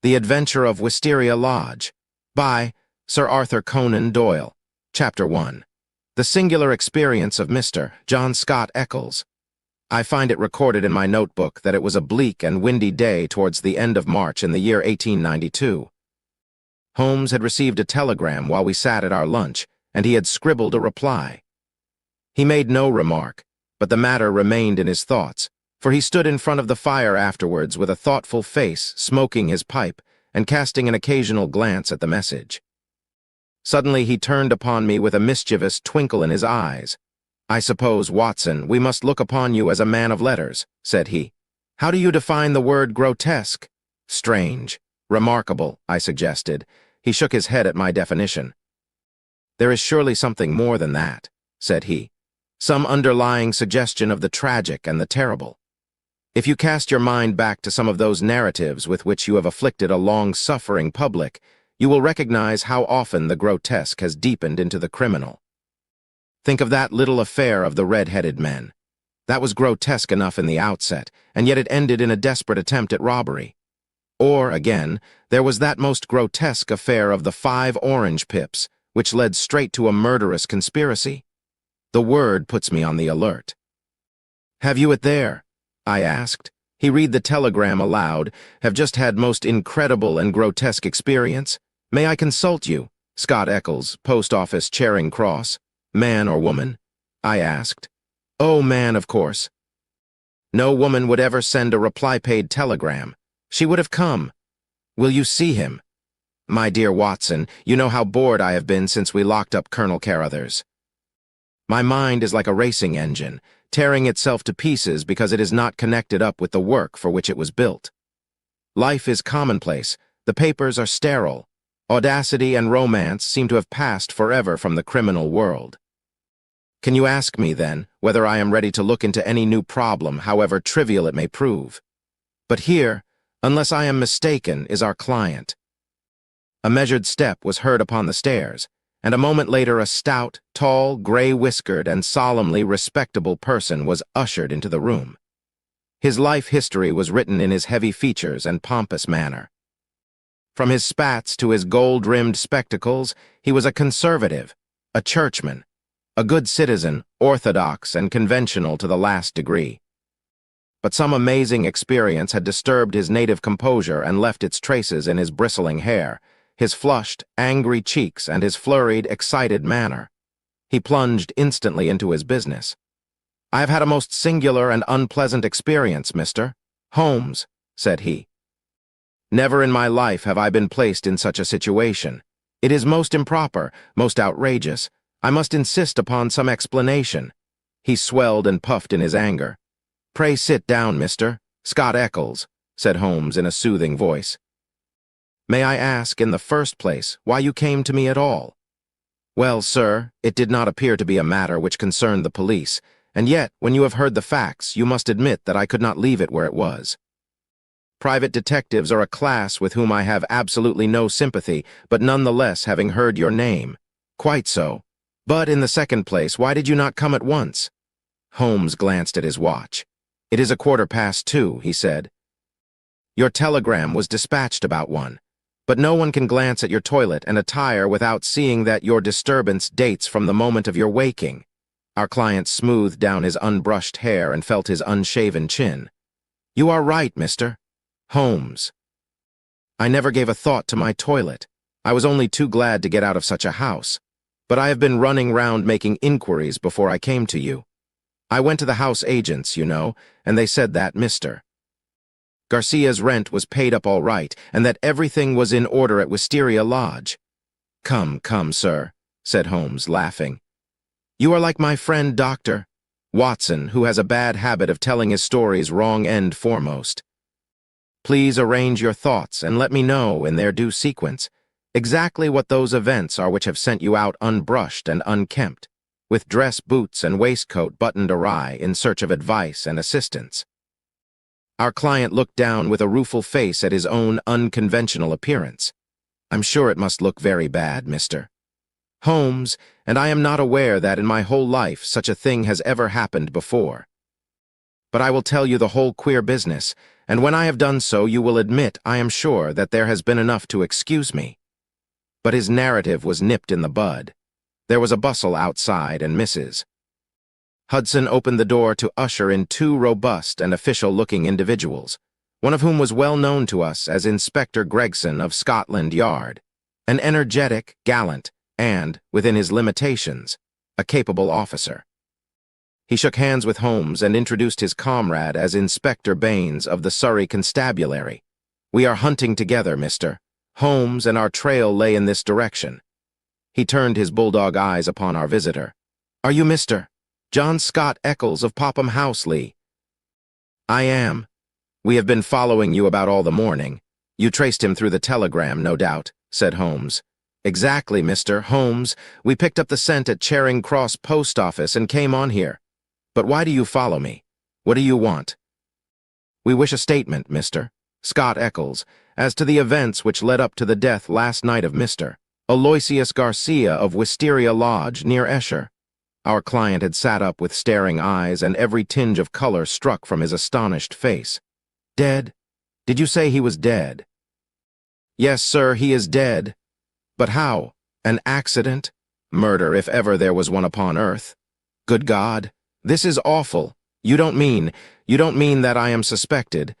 The Adventure of Wisteria Lodge, by Sir Arthur Conan Doyle. Chapter 1. The Singular Experience of Mr. John Scott Eccles. I find it recorded in my notebook that it was a bleak and windy day towards the end of March in the year 1892. Holmes had received a telegram while we sat at our lunch, and he had scribbled a reply. He made no remark, but the matter remained in his thoughts, for he stood in front of the fire afterwards with a thoughtful face, smoking his pipe, and casting an occasional glance at the message. Suddenly he turned upon me with a mischievous twinkle in his eyes. "I suppose, Watson, we must look upon you as a man of letters," said he. "How do you define the word grotesque?" "Strange. Remarkable," I suggested. He shook his head at my definition. "There is surely something more than that," said he. "Some underlying suggestion of the tragic and the terrible. If you cast your mind back to some of those narratives with which you have afflicted a long-suffering public, you will recognize how often the grotesque has deepened into the criminal. Think of that little affair of the red-headed men. That was grotesque enough in the outset, and yet it ended in a desperate attempt at robbery. Or, again, there was that most grotesque affair of the 5 orange pips, which led straight to a murderous conspiracy. The word puts me on the alert." "Have you it there?" I asked. He read the telegram aloud. "Have just had most incredible and grotesque experience. May I consult you? Scott Eccles, Post Office, Charing Cross. Man or woman?" I asked. "Oh, man, of course." "No woman would ever send a reply-paid telegram. She would have come. Will you see him? My dear Watson, you know how bored I have been since we locked up Colonel Carruthers. My mind is like a racing engine, tearing itself to pieces because it is not connected up with the work for which it was built. Life is commonplace. The papers are sterile. Audacity and romance seem to have passed forever from the criminal world. Can you ask me, then, whether I am ready to look into any new problem, however trivial it may prove? But here, unless I am mistaken, is our client." A measured step was heard upon the stairs, and a moment later a stout, tall, gray-whiskered, and solemnly respectable person was ushered into the room. His life history was written in his heavy features and pompous manner. From his spats to his gold-rimmed spectacles, he was a conservative, a churchman, a good citizen, orthodox and conventional to the last degree. But some amazing experience had disturbed his native composure and left its traces in his bristling hair, his flushed, angry cheeks, and his flurried, excited manner. He plunged instantly into his business. "I have had a most singular and unpleasant experience, Mr. Holmes," said he. "Never in my life have I been placed in such a situation. It is most improper, most outrageous. I must insist upon some explanation." He swelled and puffed in his anger. "Pray sit down, Mr. Scott Eccles," said Holmes in a soothing voice. "May I ask, in the first place, why you came to me at all?" "Well, sir, it did not appear to be a matter which concerned the police, and yet, when you have heard the facts, you must admit that I could not leave it where it was. Private detectives are a class with whom I have absolutely no sympathy, but nonetheless, having heard your name—" "Quite so. But, in the second place, why did you not come at once?" Holmes glanced at his watch. "It is 2:15, he said. "Your telegram was dispatched about 1. But no one can glance at your toilet and attire without seeing that your disturbance dates from the moment of your waking." Our client smoothed down his unbrushed hair and felt his unshaven chin. "You are right, Mr. Holmes. I never gave a thought to my toilet. I was only too glad to get out of such a house. But I have been running round making inquiries before I came to you. I went to the house agents, you know, and they said that Mr. Garcia's rent was paid up all right, and that everything was in order at Wisteria Lodge." "Come, come, sir," said Holmes, laughing. "You are like my friend Dr. Watson, who has a bad habit of telling his stories wrong end foremost. Please arrange your thoughts and let me know, in their due sequence, exactly what those events are which have sent you out unbrushed and unkempt, with dress boots and waistcoat buttoned awry in search of advice and assistance." Our client looked down with a rueful face at his own unconventional appearance. "I'm sure it must look very bad, Mr. Holmes, and I am not aware that in my whole life such a thing has ever happened before." but I will tell you the whole queer business, and when I have done so you will admit, I am sure, that there has been enough to excuse me." But his narrative was nipped in the bud. There was a bustle outside, and Mrs. Hudson opened the door to usher in two robust and official-looking individuals, one of whom was well known to us as Inspector Gregson of Scotland Yard, an energetic, gallant, and, within his limitations, a capable officer. He shook hands with Holmes and introduced his comrade as Inspector Baines of the Surrey Constabulary. "We are hunting together, Mr. Holmes, and our trail lay in this direction." He turned his bulldog eyes upon our visitor. "Are you Mr. John Scott Eccles of Popham House, Lee?" "I am. We have been following you about all the morning. You traced him through the telegram, no doubt," said Holmes. "Exactly, Mr. Holmes. We picked up the scent at Charing Cross Post Office and came on here. But why do you follow me? What do you want?" "We wish a statement, Mr. Scott Eccles, as to the events which led up to the death last night of Mr. Aloysius Garcia of Wisteria Lodge, near Esher." Our client had sat up with staring eyes, and every tinge of color struck from his astonished face. "Dead? Did you say he was dead?" "Yes, sir, he is dead." "But how? An accident? Murder, if ever there was one upon earth? Good God, this is awful. You don't mean that I am suspected?"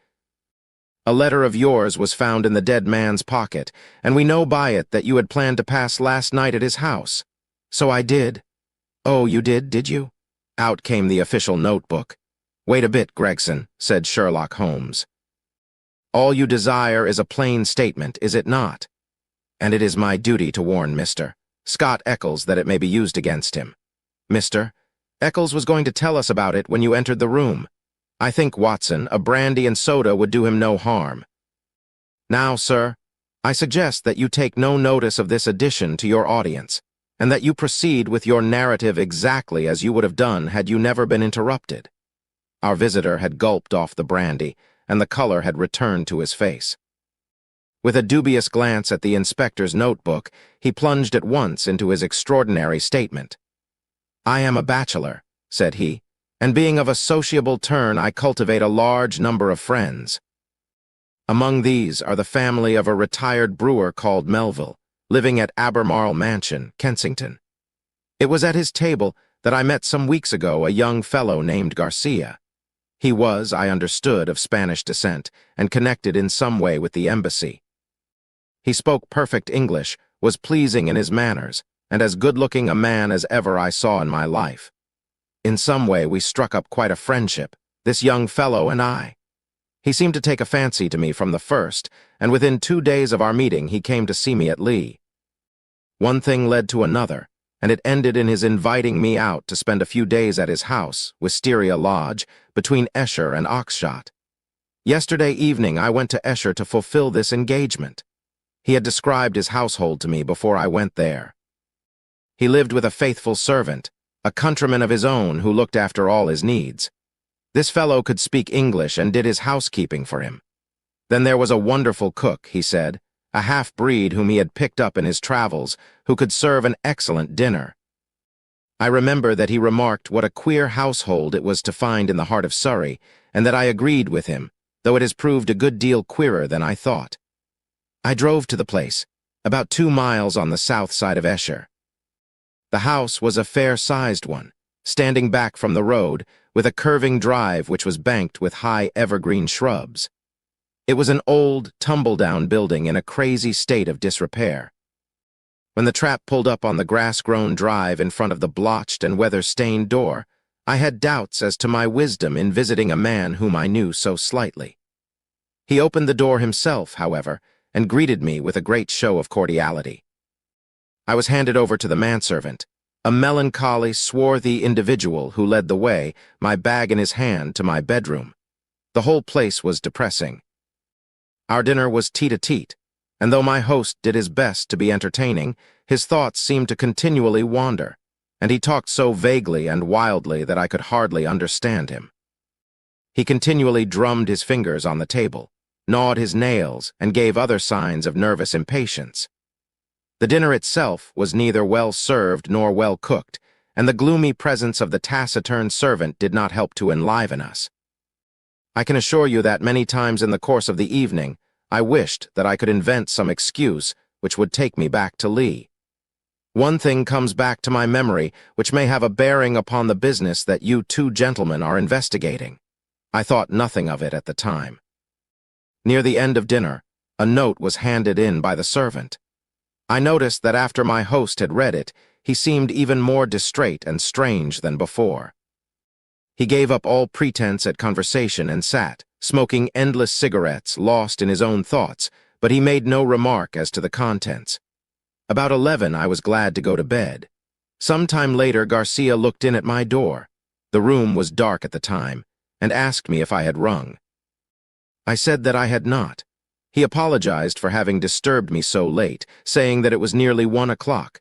"A letter of yours was found in the dead man's pocket, and we know by it that you had planned to pass last night at his house." "So I did." "Oh, you did you?" Out came the official notebook. "Wait a bit, Gregson," said Sherlock Holmes. "All you desire is a plain statement, is it not? And it is my duty to warn Mr. Scott Eccles that it may be used against him. Mr. Eccles was going to tell us about it when you entered the room. I think, Watson, a brandy and soda would do him no harm. Now, sir, I suggest that you take no notice of this addition to your audience, and that you proceed with your narrative exactly as you would have done had you never been interrupted." Our visitor had gulped off the brandy, and the color had returned to his face. With a dubious glance at the inspector's notebook, he plunged at once into his extraordinary statement. "I am a bachelor," said he, "and being of a sociable turn, I cultivate a large number of friends. Among these are the family of a retired brewer called Melville, living at Albemarle Mansion, Kensington. It was at his table that I met some weeks ago a young fellow named Garcia. He was, I understood, of Spanish descent, and connected in some way with the embassy. He spoke perfect English, was pleasing in his manners, and as good-looking a man as ever I saw in my life. In some way we struck up quite a friendship, this young fellow and I. He seemed to take a fancy to me from the first, and within 2 days of our meeting he came to see me at Lee. One thing led to another, and it ended in his inviting me out to spend a few days at his house, Wisteria Lodge, between Esher and Oxshott. Yesterday evening I went to Esher to fulfill this engagement. He had described his household to me before I went there. He lived with a faithful servant, a countryman of his own who looked after all his needs. This fellow could speak English and did his housekeeping for him. Then there was a wonderful cook, he said, a half-breed whom he had picked up in his travels, who could serve an excellent dinner. I remember that he remarked what a queer household it was to find in the heart of Surrey, and that I agreed with him, though it has proved a good deal queerer than I thought. I drove to the place, about 2 miles on the south side of Esher. The house was a fair-sized one, standing back from the road, with a curving drive which was banked with high evergreen shrubs. It was an old, tumble-down building in a crazy state of disrepair. When the trap pulled up on the grass-grown drive in front of the blotched and weather-stained door, I had doubts as to my wisdom in visiting a man whom I knew so slightly. He opened the door himself, however, and greeted me with a great show of cordiality. I was handed over to the manservant, a melancholy, swarthy individual who led the way, my bag in his hand, to my bedroom. The whole place was depressing. Our dinner was tete-a-tete, and though my host did his best to be entertaining, his thoughts seemed to continually wander, and he talked so vaguely and wildly that I could hardly understand him. He continually drummed his fingers on the table, gnawed his nails, and gave other signs of nervous impatience. The dinner itself was neither well served nor well cooked, and the gloomy presence of the taciturn servant did not help to enliven us. I can assure you that many times in the course of the evening, I wished that I could invent some excuse which would take me back to Lee. One thing comes back to my memory which may have a bearing upon the business that you two gentlemen are investigating. I thought nothing of it at the time. Near the end of dinner, a note was handed in by the servant. I noticed that after my host had read it, he seemed even more distrait and strange than before. He gave up all pretense at conversation and sat, smoking endless cigarettes, lost in his own thoughts, but he made no remark as to the contents. About 11, I was glad to go to bed. Some time later, Garcia looked in at my door. The room was dark at the time, and asked me if I had rung. I said that I had not. He apologized for having disturbed me so late, saying that it was nearly 1 o'clock.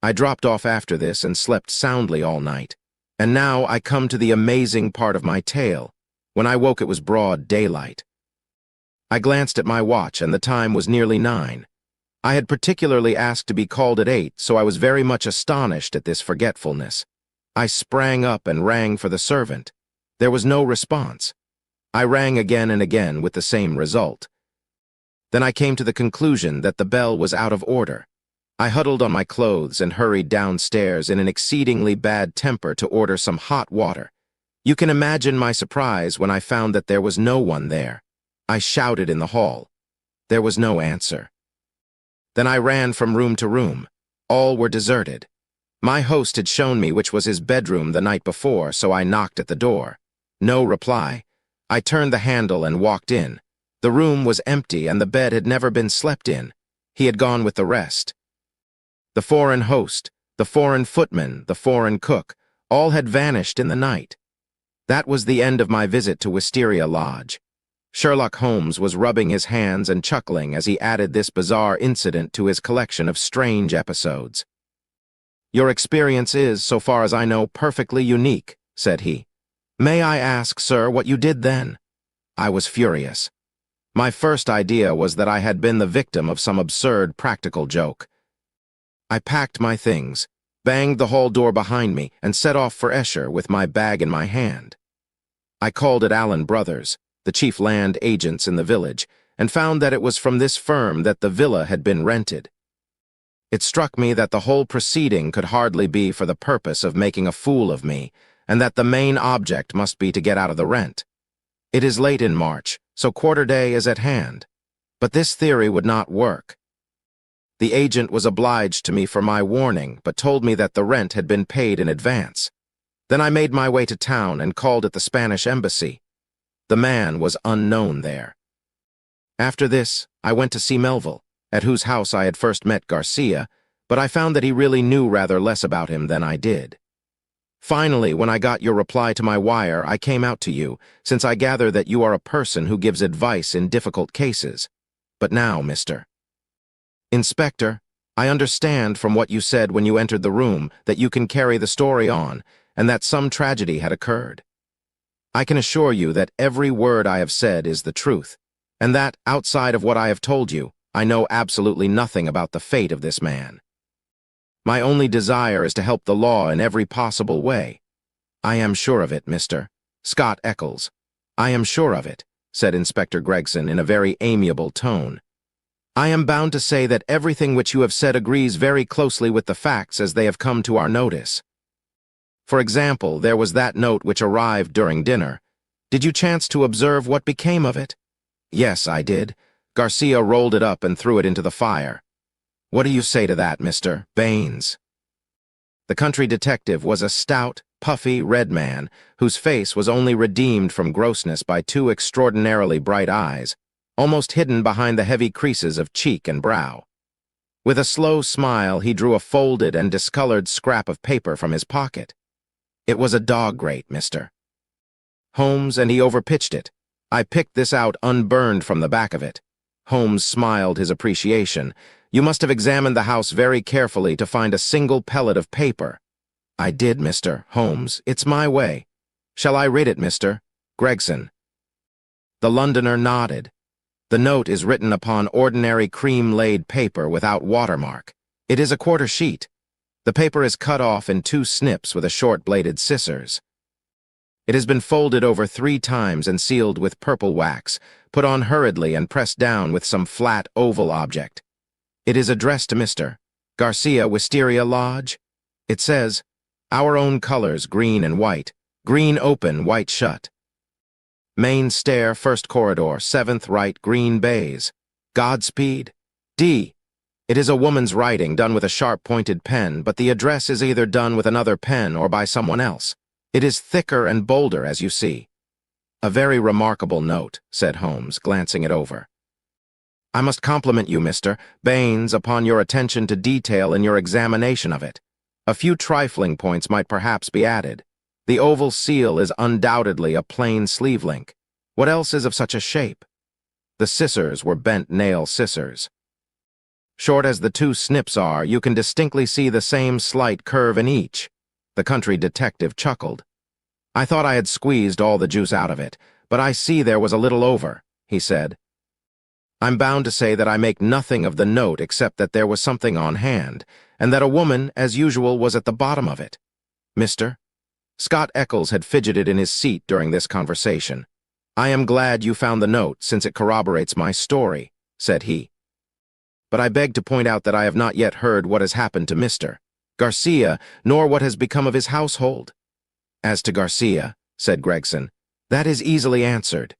I dropped off after this and slept soundly all night. And now I come to the amazing part of my tale. When I woke, it was broad daylight. I glanced at my watch, and the time was nearly 9. I had particularly asked to be called at 8, so I was very much astonished at this forgetfulness. I sprang up and rang for the servant. There was no response. I rang again and again with the same result. Then I came to the conclusion that the bell was out of order. I huddled on my clothes and hurried downstairs in an exceedingly bad temper to order some hot water. You can imagine my surprise when I found that there was no one there. I shouted in the hall. There was no answer. Then I ran from room to room. All were deserted. My host had shown me which was his bedroom the night before, so I knocked at the door. No reply. I turned the handle and walked in. The room was empty and the bed had never been slept in. He had gone with the rest. The foreign host, the foreign footman, the foreign cook, all had vanished in the night. That was the end of my visit to Wisteria Lodge. Sherlock Holmes was rubbing his hands and chuckling as he added this bizarre incident to his collection of strange episodes. "Your experience is, so far as I know, perfectly unique," said he. "May I ask, sir, what you did then?" I was furious. My first idea was that I had been the victim of some absurd practical joke. I packed my things, banged the hall door behind me, and set off for Esher with my bag in my hand. I called at Allen Brothers, the chief land agents in the village, and found that it was from this firm that the villa had been rented. It struck me that the whole proceeding could hardly be for the purpose of making a fool of me, and that the main object must be to get out of the rent. It is late in March, so quarter day is at hand. But this theory would not work. The agent was obliged to me for my warning, but told me that the rent had been paid in advance. Then I made my way to town and called at the Spanish embassy. The man was unknown there. After this, I went to see Melville, at whose house I had first met Garcia, but I found that he really knew rather less about him than I did. Finally, when I got your reply to my wire, I came out to you, since I gather that you are a person who gives advice in difficult cases. But now, Mr. Inspector, I understand from what you said when you entered the room that you can carry the story on, and that some tragedy had occurred. I can assure you that every word I have said is the truth, and that, outside of what I have told you, I know absolutely nothing about the fate of this man. My only desire is to help the law in every possible way. I am sure of it, Mr. Scott Eccles. I am sure of it, said Inspector Gregson in a very amiable tone. I am bound to say that everything which you have said agrees very closely with the facts as they have come to our notice. For example, there was that note which arrived during dinner. Did you chance to observe what became of it? Yes, I did. Garcia rolled it up and threw it into the fire. What do you say to that, Mr. Baines? The country detective was a stout, puffy, red man, whose face was only redeemed from grossness by 2 extraordinarily bright eyes, almost hidden behind the heavy creases of cheek and brow. With a slow smile, he drew a folded and discolored scrap of paper from his pocket. It was a dog grate, Mr. Holmes, and he overpitched it. I picked this out unburned from the back of it. Holmes smiled his appreciation. You must have examined the house very carefully to find a single pellet of paper. I did, Mr. Holmes. It's my way. Shall I read it, Mr. Gregson? The Londoner nodded. The note is written upon ordinary cream-laid paper without watermark. It is a quarter sheet. The paper is cut off in 2 snips with a short-bladed scissors. It has been folded over 3 times and sealed with purple wax, put on hurriedly and pressed down with some flat oval object. It is addressed to Mr. Garcia, Wisteria Lodge. It says, "Our own colors, green and white. Green open, white shut. Main stair, first corridor, 7th right, green baize. Godspeed. D." It is a woman's writing done with a sharp-pointed pen, but the address is either done with another pen or by someone else. It is thicker and bolder, as you see. "A very remarkable note," said Holmes, glancing it over. "I must compliment you, Mr. Baines, upon your attention to detail in your examination of it. A few trifling points might perhaps be added. The oval seal is undoubtedly a plain sleeve link. What else is of such a shape? The scissors were bent nail scissors. Short as the 2 snips are, you can distinctly see the same slight curve in each." The country detective chuckled. "I thought I had squeezed all the juice out of it, but I see there was a little over," he said. "I'm bound to say that I make nothing of the note except that there was something on hand, and that a woman, as usual, was at the bottom of it. Mr. Scott Eccles had fidgeted in his seat during this conversation. "I am glad you found the note, since it corroborates my story," said he. "But I beg to point out that I have not yet heard what has happened to Mr. Garcia, nor what has become of his household." "As to Garcia," said Gregson, "that is easily answered.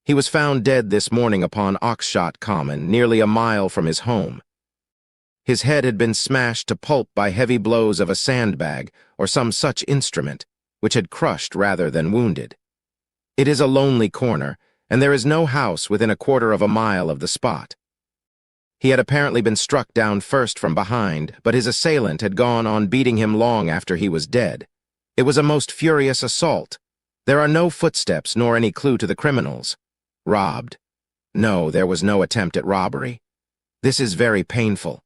He was found dead this morning upon Oxshot Common, nearly a mile from his home. His head had been smashed to pulp by heavy blows of a sandbag or some such instrument, which had crushed rather than wounded. It is a lonely corner, and there is no house within a quarter of a mile of the spot. He had apparently been struck down first from behind, but his assailant had gone on beating him long after he was dead. It was a most furious assault. There are no footsteps nor any clue to the criminals. Robbed? No, there was no attempt at robbery. This is very painful."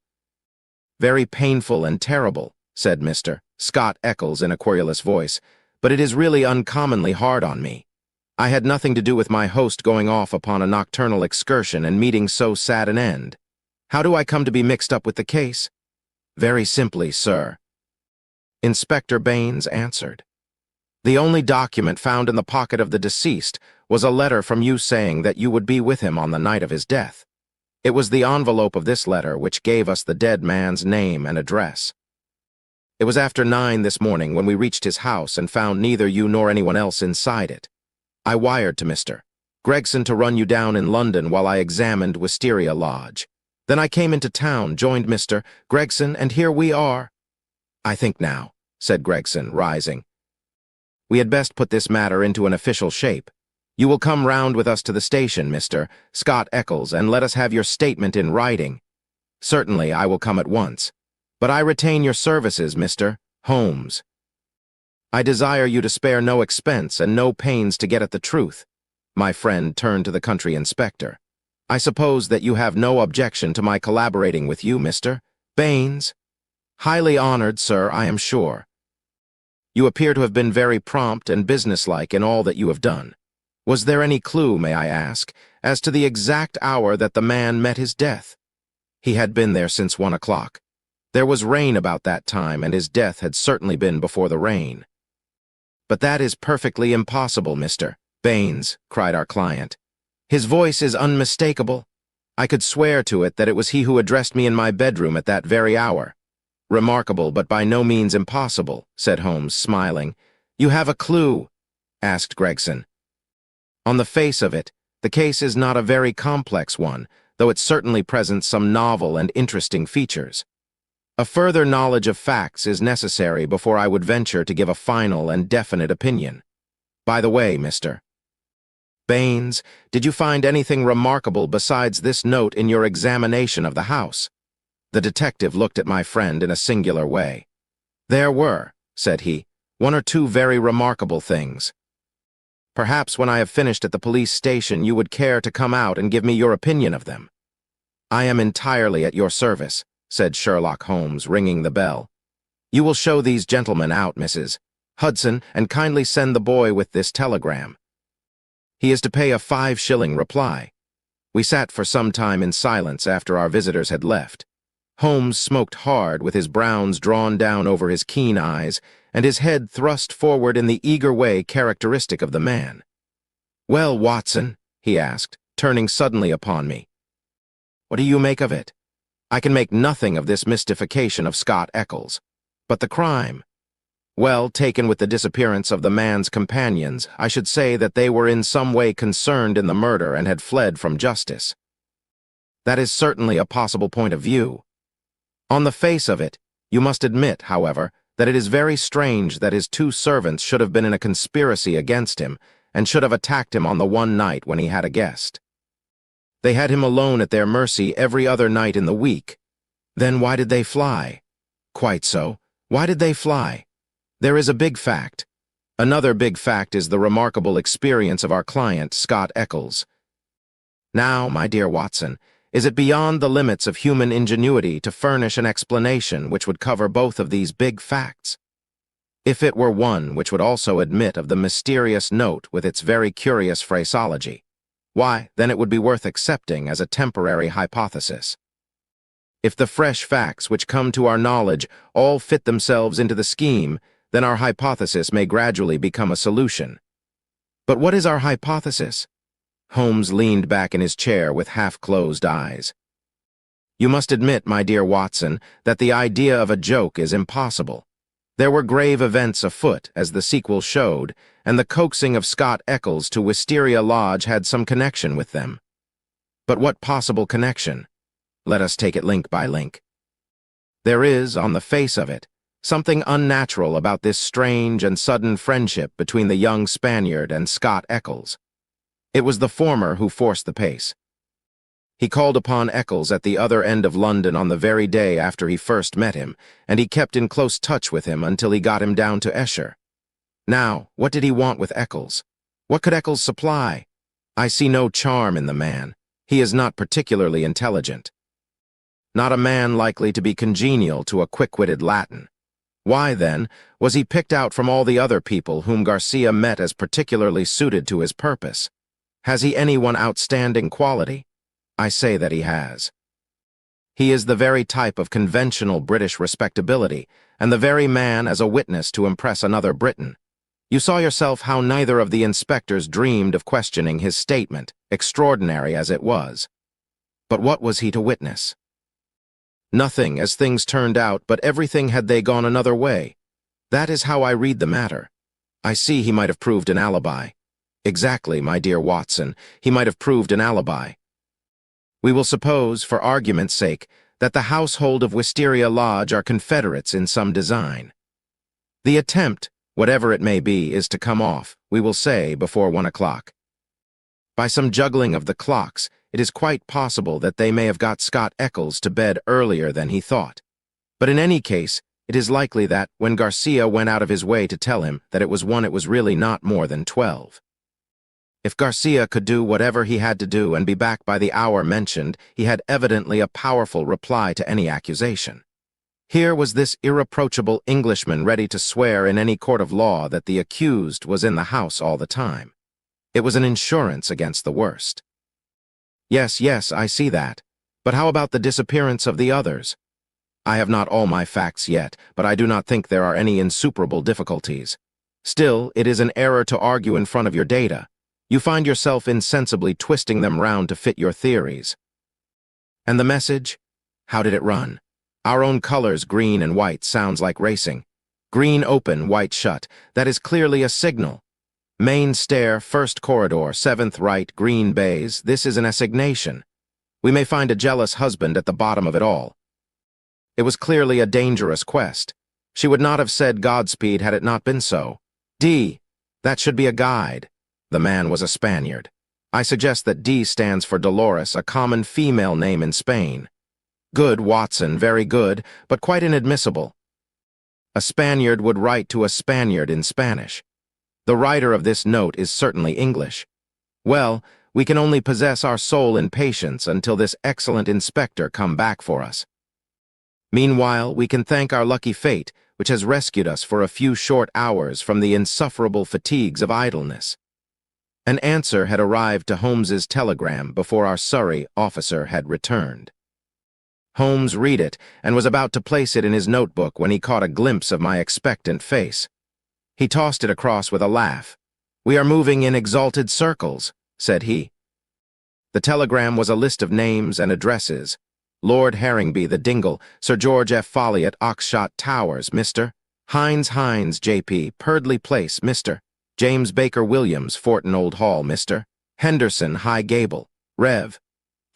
"Very painful and terrible," said Mr. Scott Eccles in a querulous voice, "but it is really uncommonly hard on me. I had nothing to do with my host going off upon a nocturnal excursion and meeting so sad an end. How do I come to be mixed up with the case?" "Very simply, sir," Inspector Baines answered. "The only document found in the pocket of the deceased was a letter from you saying that you would be with him on the night of his death. It was the envelope of this letter which gave us the dead man's name and address. It was after 9 this morning when we reached his house and found neither you nor anyone else inside it. I wired to Mr. Gregson to run you down in London while I examined Wisteria Lodge. Then I came into town, joined Mr. Gregson, and here we are." "I think now," said Gregson, rising, "we had best put this matter into an official shape. You will come round with us to the station, Mr. Scott Eccles, and let us have your statement in writing." "Certainly, I will come at once. But I retain your services, Mr. Holmes. I desire you to spare no expense and no pains to get at the truth." My friend turned to the country inspector. "I suppose that you have no objection to my collaborating with you, Mr. Baines?" "Highly honored, sir, I am sure. You appear to have been very prompt and businesslike in all that you have done. Was there any clue, may I ask, as to the exact hour that the man met his death?" "He had been there since 1 o'clock. There was rain about that time, and his death had certainly been before the rain." "But that is perfectly impossible, Mr. Baines," cried our client. "His voice is unmistakable. I could swear to it that it was he who addressed me in my bedroom at that very hour." "Remarkable, but by no means impossible," said Holmes, smiling. "You have a clue?" asked Gregson. "On the face of it, the case is not a very complex one, though it certainly presents some novel and interesting features. A further knowledge of facts is necessary before I would venture to give a final and definite opinion. By the way, Mr. Baines, did you find anything remarkable besides this note in your examination of the house?" The detective looked at my friend in a singular way. "There were," said he, "1 or 2 very remarkable things. Perhaps when I have finished at the police station you would care to come out and give me your opinion of them." "I am entirely at your service," said Sherlock Holmes, ringing the bell. "You will show these gentlemen out, Mrs. Hudson, and kindly send the boy with this telegram. He is to pay a 5-shilling reply." We sat for some time in silence after our visitors had left. Holmes smoked hard, with his browns drawn down over his keen eyes, and his head thrust forward in the eager way characteristic of the man. "Well, Watson," he asked, turning suddenly upon me, "what do you make of it? I can make nothing of this mystification of Scott Eccles. But the crime? Well, taken with the disappearance of the man's companions, I should say that they were in some way concerned in the murder and had fled from justice. That is certainly a possible point of view. On the face of it, you must admit, however, that it is very strange that his two servants should have been in a conspiracy against him and should have attacked him on the one night when he had a guest. They had him alone at their mercy every other night in the week. Then why did they fly? Quite so. Why did they fly? There is a big fact. Another big fact is the remarkable experience of our client, Scott Eccles. Now, my dear Watson, is it beyond the limits of human ingenuity to furnish an explanation which would cover both of these big facts? If it were one which would also admit of the mysterious note with its very curious phraseology, why, then it would be worth accepting as a temporary hypothesis. If the fresh facts which come to our knowledge all fit themselves into the scheme, then our hypothesis may gradually become a solution. But what is our hypothesis? Holmes leaned back in his chair with half-closed eyes. You must admit, my dear Watson, that the idea of a joke is impossible. There were grave events afoot, as the sequel showed, and the coaxing of Scott Eccles to Wisteria Lodge had some connection with them. But what possible connection? Let us take it link by link. There is, on the face of it, something unnatural about this strange and sudden friendship between the young Spaniard and Scott Eccles. It was the former who forced the pace. He called upon Eccles at the other end of London on the very day after he first met him, and he kept in close touch with him until he got him down to Esher. Now, what did he want with Eccles? What could Eccles supply? I see no charm in the man. He is not particularly intelligent. Not a man likely to be congenial to a quick-witted Latin. Why, then, was he picked out from all the other people whom Garcia met as particularly suited to his purpose? Has he any one outstanding quality? I say that he has. He is the very type of conventional British respectability, and the very man as a witness to impress another Briton. You saw yourself how neither of the inspectors dreamed of questioning his statement, extraordinary as it was. But what was he to witness? Nothing, as things turned out, but everything had they gone another way. That is how I read the matter. I see he might have proved an alibi. Exactly, my dear Watson, he might have proved an alibi. We will suppose, for argument's sake, that the household of Wisteria Lodge are confederates in some design. The attempt, whatever it may be, is to come off, we will say, before 1 o'clock. By some juggling of the clocks, it is quite possible that they may have got Scott Eccles to bed earlier than he thought. But in any case, it is likely that, when Garcia went out of his way to tell him that it was 1, it was really not more than 12. If Garcia could do whatever he had to do and be back by the hour mentioned, he had evidently a powerful reply to any accusation. Here was this irreproachable Englishman ready to swear in any court of law that the accused was in the house all the time. It was an insurance against the worst. Yes, I see that. But how about the disappearance of the others? I have not all my facts yet, but I do not think there are any insuperable difficulties. Still, it is an error to argue in front of your data. You find yourself insensibly twisting them round to fit your theories. And the message? How did it run? Our own colors, green and white, sounds like racing. Green open, white shut. That is clearly a signal. Main stair, first corridor, 7th right, green bays. This is an assignation. We may find a jealous husband at the bottom of it all. It was clearly a dangerous quest. She would not have said Godspeed had it not been so. D. That should be a guide. The man was a Spaniard. I suggest that D stands for Dolores, a common female name in Spain. Good, Watson, very good, but quite inadmissible. A Spaniard would write to a Spaniard in Spanish. The writer of this note is certainly English. Well, we can only possess our soul in patience until this excellent inspector come back for us. Meanwhile, we can thank our lucky fate, which has rescued us for a few short hours from the insufferable fatigues of idleness. An answer had arrived to Holmes's telegram before our Surrey officer had returned. Holmes read it and was about to place it in his notebook when he caught a glimpse of my expectant face. He tossed it across with a laugh. "We are moving in exalted circles," said he. The telegram was a list of names and addresses. Lord Harringby, the Dingle, Sir George F. Folliot, Oxshott Towers, Mr. Hines, J.P., Purdley Place, Mr. James Baker Williams, Fortin Old Hall, Mr. Henderson, High Gable, Rev.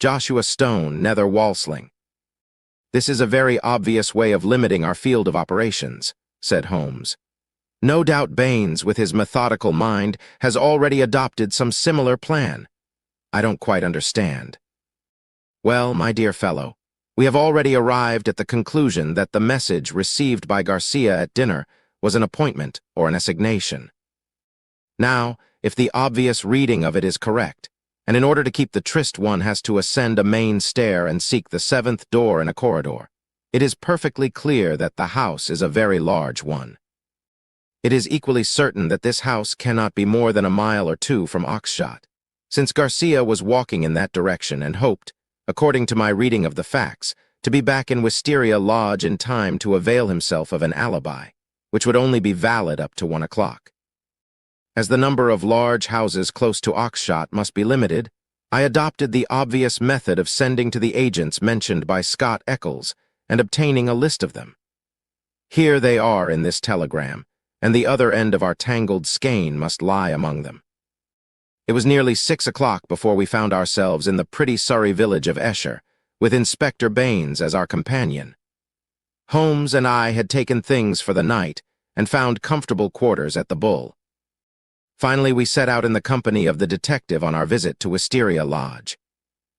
Joshua Stone, Nether Walsling. "This is a very obvious way of limiting our field of operations," said Holmes. "No doubt Baines, with his methodical mind, has already adopted some similar plan. I don't quite understand." "Well, my dear fellow, we have already arrived at the conclusion that the message received by Garcia at dinner was an appointment or an assignation. Now, if the obvious reading of it is correct, and in order to keep the tryst one has to ascend a main stair and seek the 7th door in a corridor, it is perfectly clear that the house is a very large one. It is equally certain that this house cannot be more than a mile or two from Oxshott, since Garcia was walking in that direction and hoped, according to my reading of the facts, to be back in Wisteria Lodge in time to avail himself of an alibi, which would only be valid up to 1 o'clock. As the number of large houses close to Oxshott must be limited, I adopted the obvious method of sending to the agents mentioned by Scott Eccles and obtaining a list of them. Here they are in this telegram, and the other end of our tangled skein must lie among them. It was nearly 6 o'clock before we found ourselves in the pretty Surrey village of Esher, with Inspector Baines as our companion. Holmes and I had taken things for the night and found comfortable quarters at the Bull. Finally, we set out in the company of the detective on our visit to Wisteria Lodge.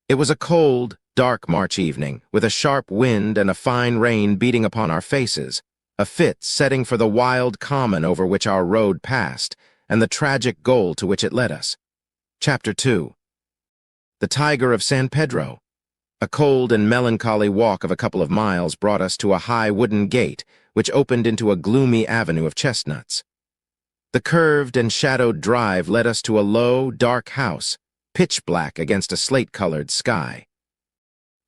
It was a cold, dark March evening, with a sharp wind and a fine rain beating upon our faces, a fit setting for the wild common over which our road passed, and the tragic goal to which it led us. Chapter 2. The Tiger of San Pedro. A cold and melancholy walk of a couple of miles brought us to a high wooden gate which opened into a gloomy avenue of chestnuts. The curved and shadowed drive led us to a low, dark house, pitch black against a slate-colored sky.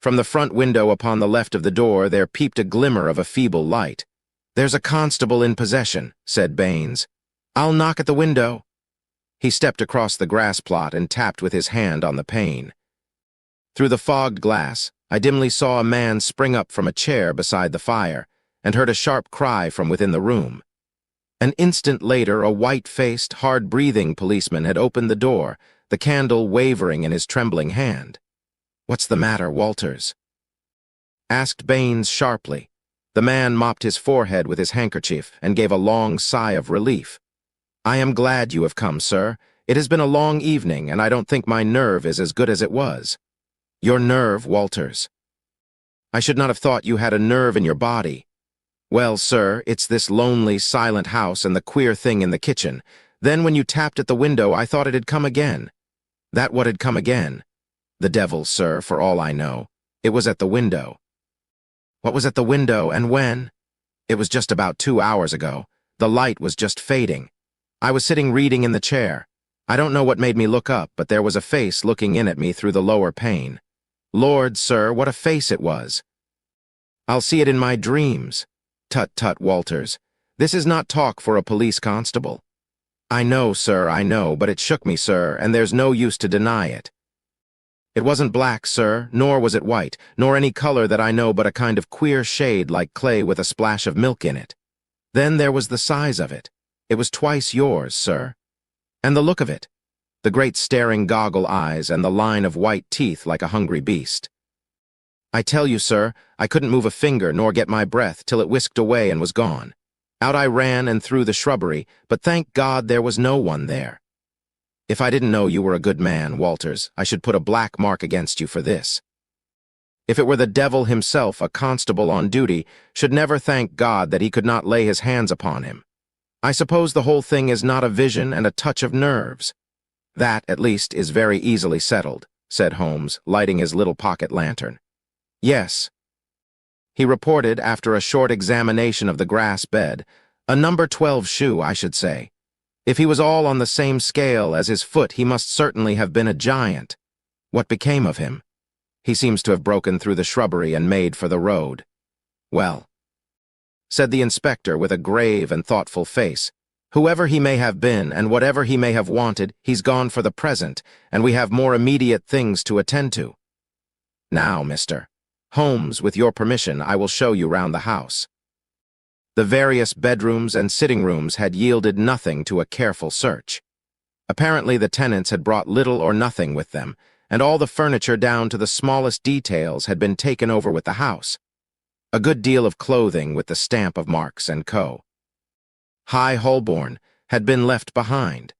From the front window upon the left of the door there peeped a glimmer of a feeble light. "There's a constable in possession," said Baines. "I'll knock at the window." He stepped across the grass plot and tapped with his hand on the pane. Through the fogged glass, I dimly saw a man spring up from a chair beside the fire and heard a sharp cry from within the room. An instant later, a white-faced, hard-breathing policeman had opened the door, the candle wavering in his trembling hand. "What's the matter, Walters?" asked Baines sharply. The man mopped his forehead with his handkerchief and gave a long sigh of relief. "I am glad you have come, sir. It has been a long evening, and I don't think my nerve is as good as it was." "Your nerve, Walters? I should not have thought you had a nerve in your body." "Well, sir, it's this lonely, silent house and the queer thing in the kitchen. Then when you tapped at the window, I thought it had come again." "That what had come again?" "The devil, sir, for all I know. It was at the window." "What was at the window, and when?" "It was just about 2 hours ago. The light was just fading. I was sitting reading in the chair. I don't know what made me look up, but there was a face looking in at me through the lower pane. Lord, sir, what a face it was! I'll see it in my dreams." "Tut, tut, Walters. This is not talk for a police constable." "I know, sir, I know, but it shook me, sir, and there's no use to deny it." "It wasn't black, sir, nor was it white, nor any color that I know but a kind of queer shade like clay with a splash of milk in it. Then there was the size of it. It was twice yours, sir. And the look of it, the great staring goggle eyes and the line of white teeth like a hungry beast. I tell you, sir, I couldn't move a finger nor get my breath till it whisked away and was gone. Out I ran and through the shrubbery, but thank God there was no one there. If I didn't know you were a good man, Walters, I should put a black mark against you for this. If it were the devil himself, a constable on duty should never thank God that he could not lay his hands upon him. I suppose the whole thing is not a vision and a touch of nerves." "That, at least, is very easily settled," said Holmes, lighting his little pocket lantern. "Yes." He reported, after a short examination of the grass bed, a number 12 shoe, I should say. If he was all on the same scale as his foot, he must certainly have been a giant. What became of him? He seems to have broken through the shrubbery and made for the road." "Well," said the inspector with a grave and thoughtful face, "whoever he may have been and whatever he may have wanted, he's gone for the present, and we have more immediate things to attend to. Now, Mr. Holmes, with your permission, I will show you round the house." The various bedrooms and sitting rooms had yielded nothing to a careful search. Apparently the tenants had brought little or nothing with them, and all the furniture down to the smallest details had been taken over with the house. A good deal of clothing with the stamp of Marks & Co. High Holborn had been left behind.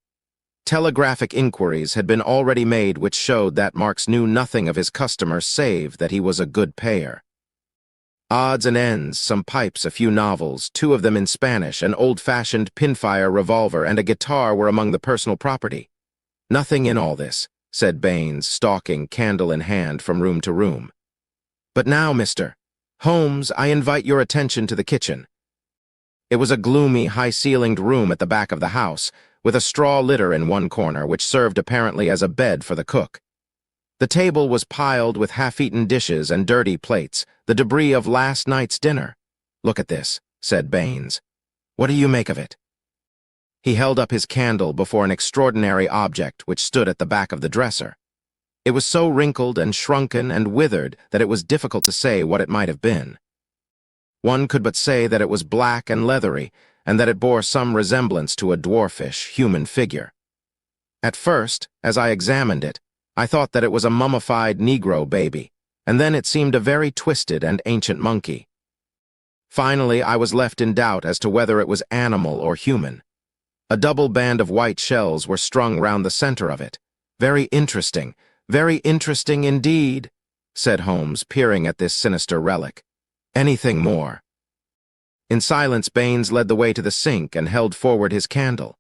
Telegraphic inquiries had been already made which showed that Marks knew nothing of his customer save that he was a good payer. Odds and ends, some pipes, a few novels, 2 of them in Spanish, an old-fashioned pinfire revolver, and a guitar were among the personal property. "Nothing in all this," said Baines, stalking, candle in hand, from room to room. "But now, Mr. Holmes, I invite your attention to the kitchen." It was a gloomy, high-ceilinged room at the back of the house, with a straw litter in one corner, which served apparently as a bed for the cook. The table was piled with half-eaten dishes and dirty plates, the debris of last night's dinner. "Look at this," said Baines. "What do you make of it?" He held up his candle before an extraordinary object which stood at the back of the dresser. It was so wrinkled and shrunken and withered that it was difficult to say what it might have been. One could but say that it was black and leathery, and that it bore some resemblance to a dwarfish human figure. At first, as I examined it, I thought that it was a mummified Negro baby, and then it seemed a very twisted and ancient monkey. Finally, I was left in doubt as to whether it was animal or human. A double band of white shells were strung round the center of it. Very interesting indeed," said Holmes, peering at this sinister relic. "Anything more?" In silence, Baines led the way to the sink and held forward his candle.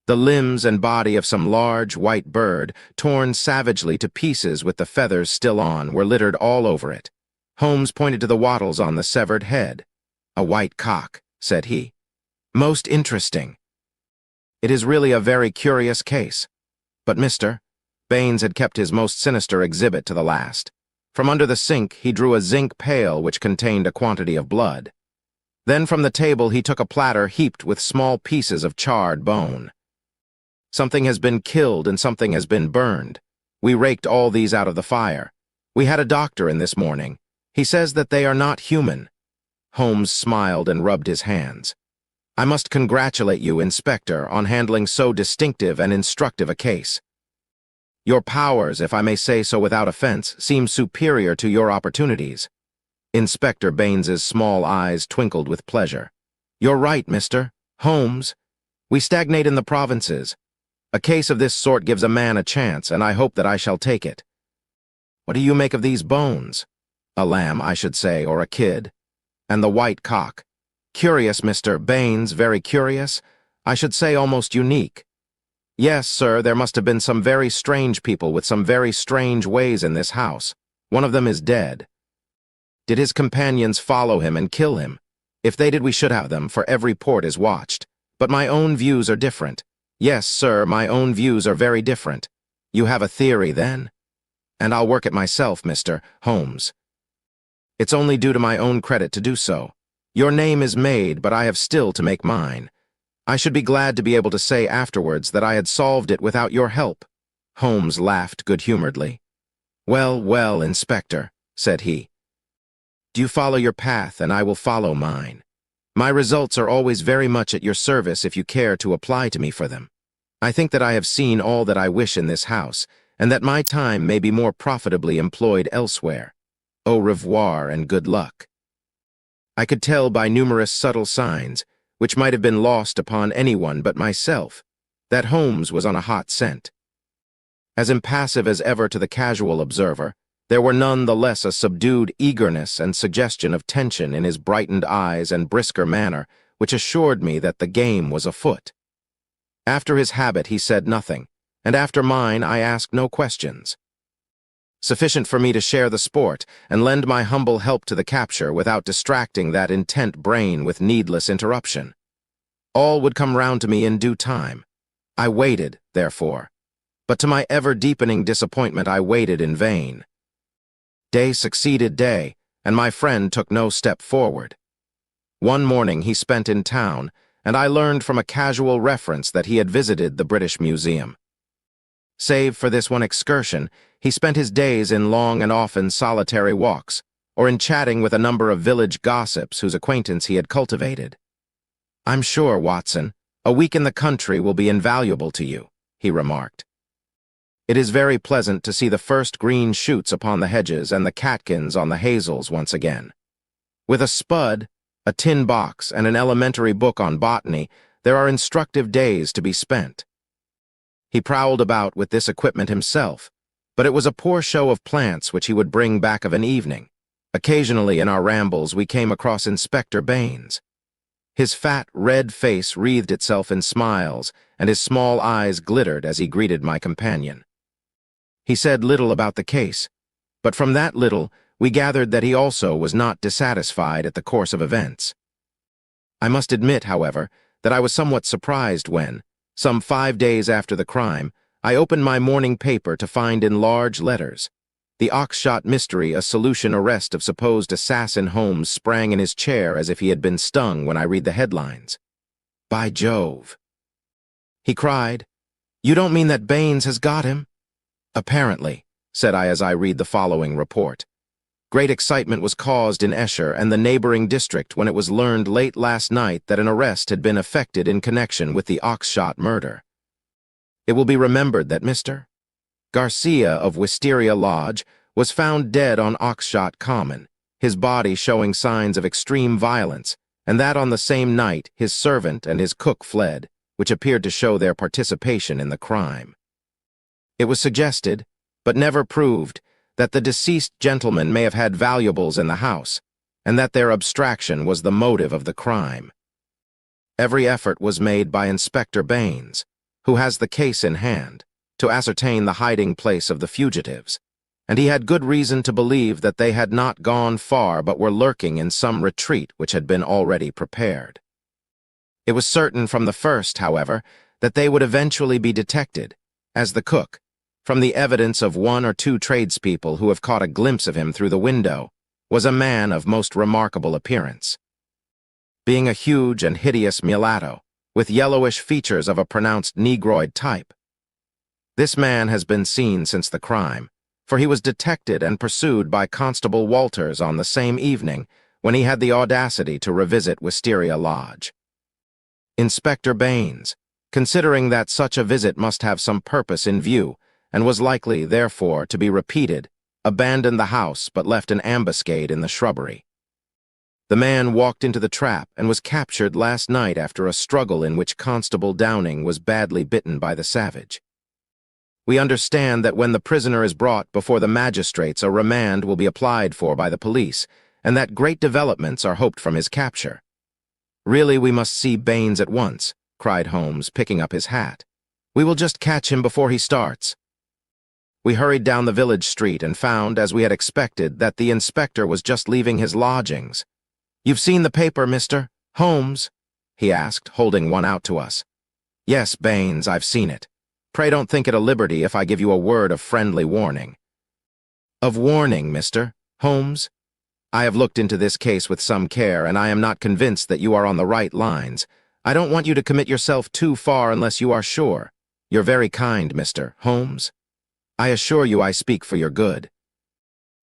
The limbs and body of some large, white bird, torn savagely to pieces with the feathers still on, were littered all over it. Holmes pointed to the wattles on the severed head. "A white cock," said he. "Most interesting. It is really a very curious case. But Mr. Baines had kept his most sinister exhibit to the last. From under the sink he drew a zinc pail which contained a quantity of blood. Then from the table he took a platter heaped with small pieces of charred bone. "Something has been killed and something has been burned. We raked all these out of the fire. We had a doctor in this morning. He says that they are not human." Holmes smiled and rubbed his hands. "I must congratulate you, Inspector, on handling so distinctive and instructive a case. Your powers, if I may say so without offense, seem superior to your opportunities." Inspector Baines's small eyes twinkled with pleasure. "You're right, Mr. Holmes. We stagnate in the provinces. A case of this sort gives a man a chance, and I hope that I shall take it. What do you make of these bones? A lamb, I should say, or a kid. And the white cock. Curious, Mr. Baines, very curious. I should say almost unique. Yes, sir, there must have been some very strange people with some very strange ways in this house. One of them is dead. Did his companions follow him and kill him? If they did, we should have them, for every port is watched. But my own views are different. Yes, sir, my own views are very different. You have a theory, then? And I'll work it myself, Mr. Holmes. It's only due to my own credit to do so. Your name is made, but I have still to make mine. I should be glad to be able to say afterwards that I had solved it without your help." Holmes laughed good-humoredly. "Well, well, Inspector," said he. "Do you follow your path, and I will follow mine. My results are always very much at your service if you care to apply to me for them. I think that I have seen all that I wish in this house, and that my time may be more profitably employed elsewhere. Au revoir and good luck." I could tell by numerous subtle signs, which might have been lost upon anyone but myself, that Holmes was on a hot scent. As impassive as ever to the casual observer, there were none the less a subdued eagerness and suggestion of tension in his brightened eyes and brisker manner, which assured me that the game was afoot. After his habit he said nothing, and after mine I asked no questions. Sufficient for me to share the sport and lend my humble help to the capture without distracting that intent brain with needless interruption. All would come round to me in due time. I waited, therefore. But to my ever-deepening disappointment I waited in vain. Day succeeded day, and my friend took no step forward. One morning he spent in town, and I learned from a casual reference that he had visited the British Museum. Save for this one excursion, he spent his days in long and often solitary walks, or in chatting with a number of village gossips whose acquaintance he had cultivated. "I'm sure, Watson, a week in the country will be invaluable to you," he remarked. "It is very pleasant to see the first green shoots upon the hedges and the catkins on the hazels once again. With a spud, a tin box, and an elementary book on botany, there are instructive days to be spent." He prowled about with this equipment himself, but it was a poor show of plants which he would bring back of an evening. Occasionally in our rambles we came across Inspector Baines. His fat, red face wreathed itself in smiles, and his small eyes glittered as he greeted my companion. He said little about the case, but from that little we gathered that he also was not dissatisfied at the course of events. I must admit, however, that I was somewhat surprised when, some 5 days after the crime, I opened my morning paper to find in large letters, "The Oxshott Mystery, a solution arrest of supposed assassin Holmes sprang in his chair as if he had been stung," when I read the headlines. "By Jove!" he cried. "You don't mean that Baines has got him?" "Apparently," said I as I read the following report. "Great excitement was caused in Esher and the neighboring district when it was learned late last night that an arrest had been effected in connection with the Oxshott murder. It will be remembered that Mr. Garcia of Wisteria Lodge was found dead on Oxshott Common, his body showing signs of extreme violence, and that on the same night his servant and his cook fled, which appeared to show their participation in the crime. It was suggested, but never proved, that the deceased gentleman may have had valuables in the house, and that their abstraction was the motive of the crime. Every effort was made by Inspector Baines, who has the case in hand, to ascertain the hiding place of the fugitives, and he had good reason to believe that they had not gone far but were lurking in some retreat which had been already prepared. It was certain from the first, however, that they would eventually be detected, as the cook, from the evidence of 1 or 2 tradespeople who have caught a glimpse of him through the window, was a man of most remarkable appearance. Being a huge and hideous mulatto, with yellowish features of a pronounced negroid type. This man has been seen since the crime, for he was detected and pursued by Constable Walters on the same evening when he had the audacity to revisit Wisteria Lodge. Inspector Baines, considering that such a visit must have some purpose in view, and was likely, therefore, to be repeated, abandoned the house but left an ambuscade in the shrubbery. The man walked into the trap and was captured last night after a struggle in which Constable Downing was badly bitten by the savage. We understand that when the prisoner is brought before the magistrates, a remand will be applied for by the police, and that great developments are hoped from his capture. "Really, we must see Baines at once," cried Holmes, picking up his hat. "We will just catch him before he starts." We hurried down the village street and found, as we had expected, that the inspector was just leaving his lodgings. "You've seen the paper, Mr. Holmes?" he asked, holding one out to us. "Yes, Baines, I've seen it. Pray don't think it a liberty if I give you a word of friendly warning." "Of warning, Mr. Holmes? I have looked into this case with some care, and I am not convinced that you are on the right lines. I don't want you to commit yourself too far unless you are sure. You're very kind, Mr. Holmes. I assure you I speak for your good."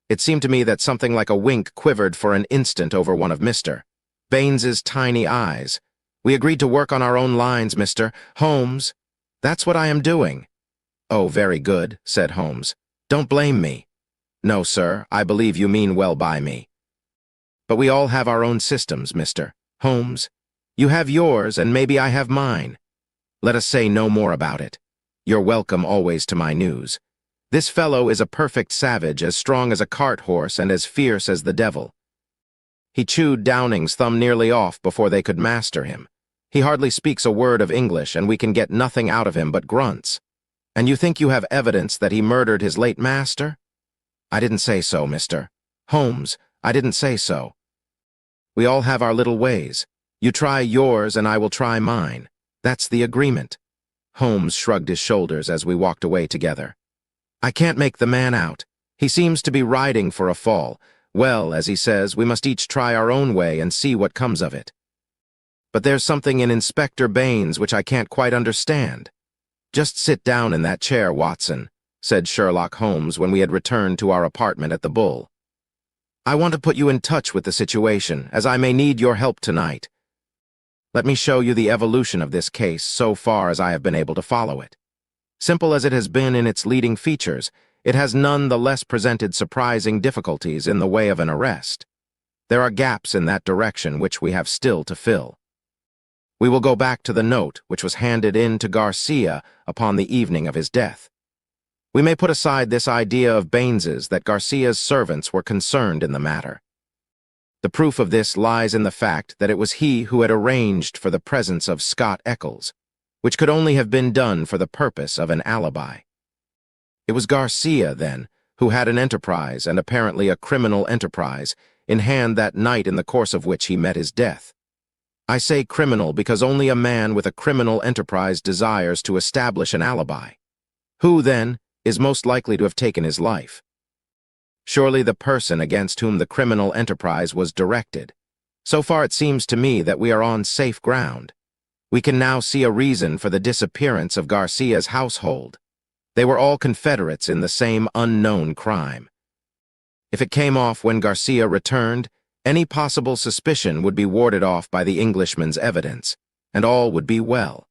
It seemed to me that something like a wink quivered for an instant over one of Mr. Baines's tiny eyes. "We agreed to work on our own lines, Mr. Holmes. That's what I am doing." "Oh, very good," said Holmes. "Don't blame me." "No, sir, I believe you mean well by me. But we all have our own systems, Mr. Holmes. You have yours, and maybe I have mine. Let us say no more about it. You're welcome always to my news. This fellow is a perfect savage, as strong as a cart horse and as fierce as the devil. He chewed Downing's thumb nearly off before they could master him. He hardly speaks a word of English, and we can get nothing out of him but grunts. And you think you have evidence that he murdered his late master?" "I didn't say so, Mr. Holmes. I didn't say so. We all have our little ways. You try yours, and I will try mine. That's the agreement." Holmes shrugged his shoulders as we walked away together. "I can't make the man out. He seems to be riding for a fall. Well, as he says, we must each try our own way and see what comes of it. But there's something in Inspector Baines which I can't quite understand. "Just sit down in that chair, Watson," said Sherlock Holmes when we had returned to our apartment at the Bull. "I want to put you in touch with the situation, as I may need your help tonight. Let me show you the evolution of this case so far as I have been able to follow it. Simple as it has been in its leading features, it has none the less presented surprising difficulties in the way of an arrest. There are gaps in that direction which we have still to fill. We will go back to the note which was handed in to Garcia upon the evening of his death. We may put aside this idea of Baines's that Garcia's servants were concerned in the matter. The proof of this lies in the fact that it was he who had arranged for the presence of Scott Eccles, which could only have been done for the purpose of an alibi. It was Garcia, then, who had an enterprise, and apparently a criminal enterprise, in hand that night in the course of which he met his death. I say criminal because only a man with a criminal enterprise desires to establish an alibi. Who, then, is most likely to have taken his life? Surely the person against whom the criminal enterprise was directed. So far it seems to me that we are on safe ground. We can now see a reason for the disappearance of Garcia's household. They were all confederates in the same unknown crime. If it came off when Garcia returned, any possible suspicion would be warded off by the Englishman's evidence, and all would be well.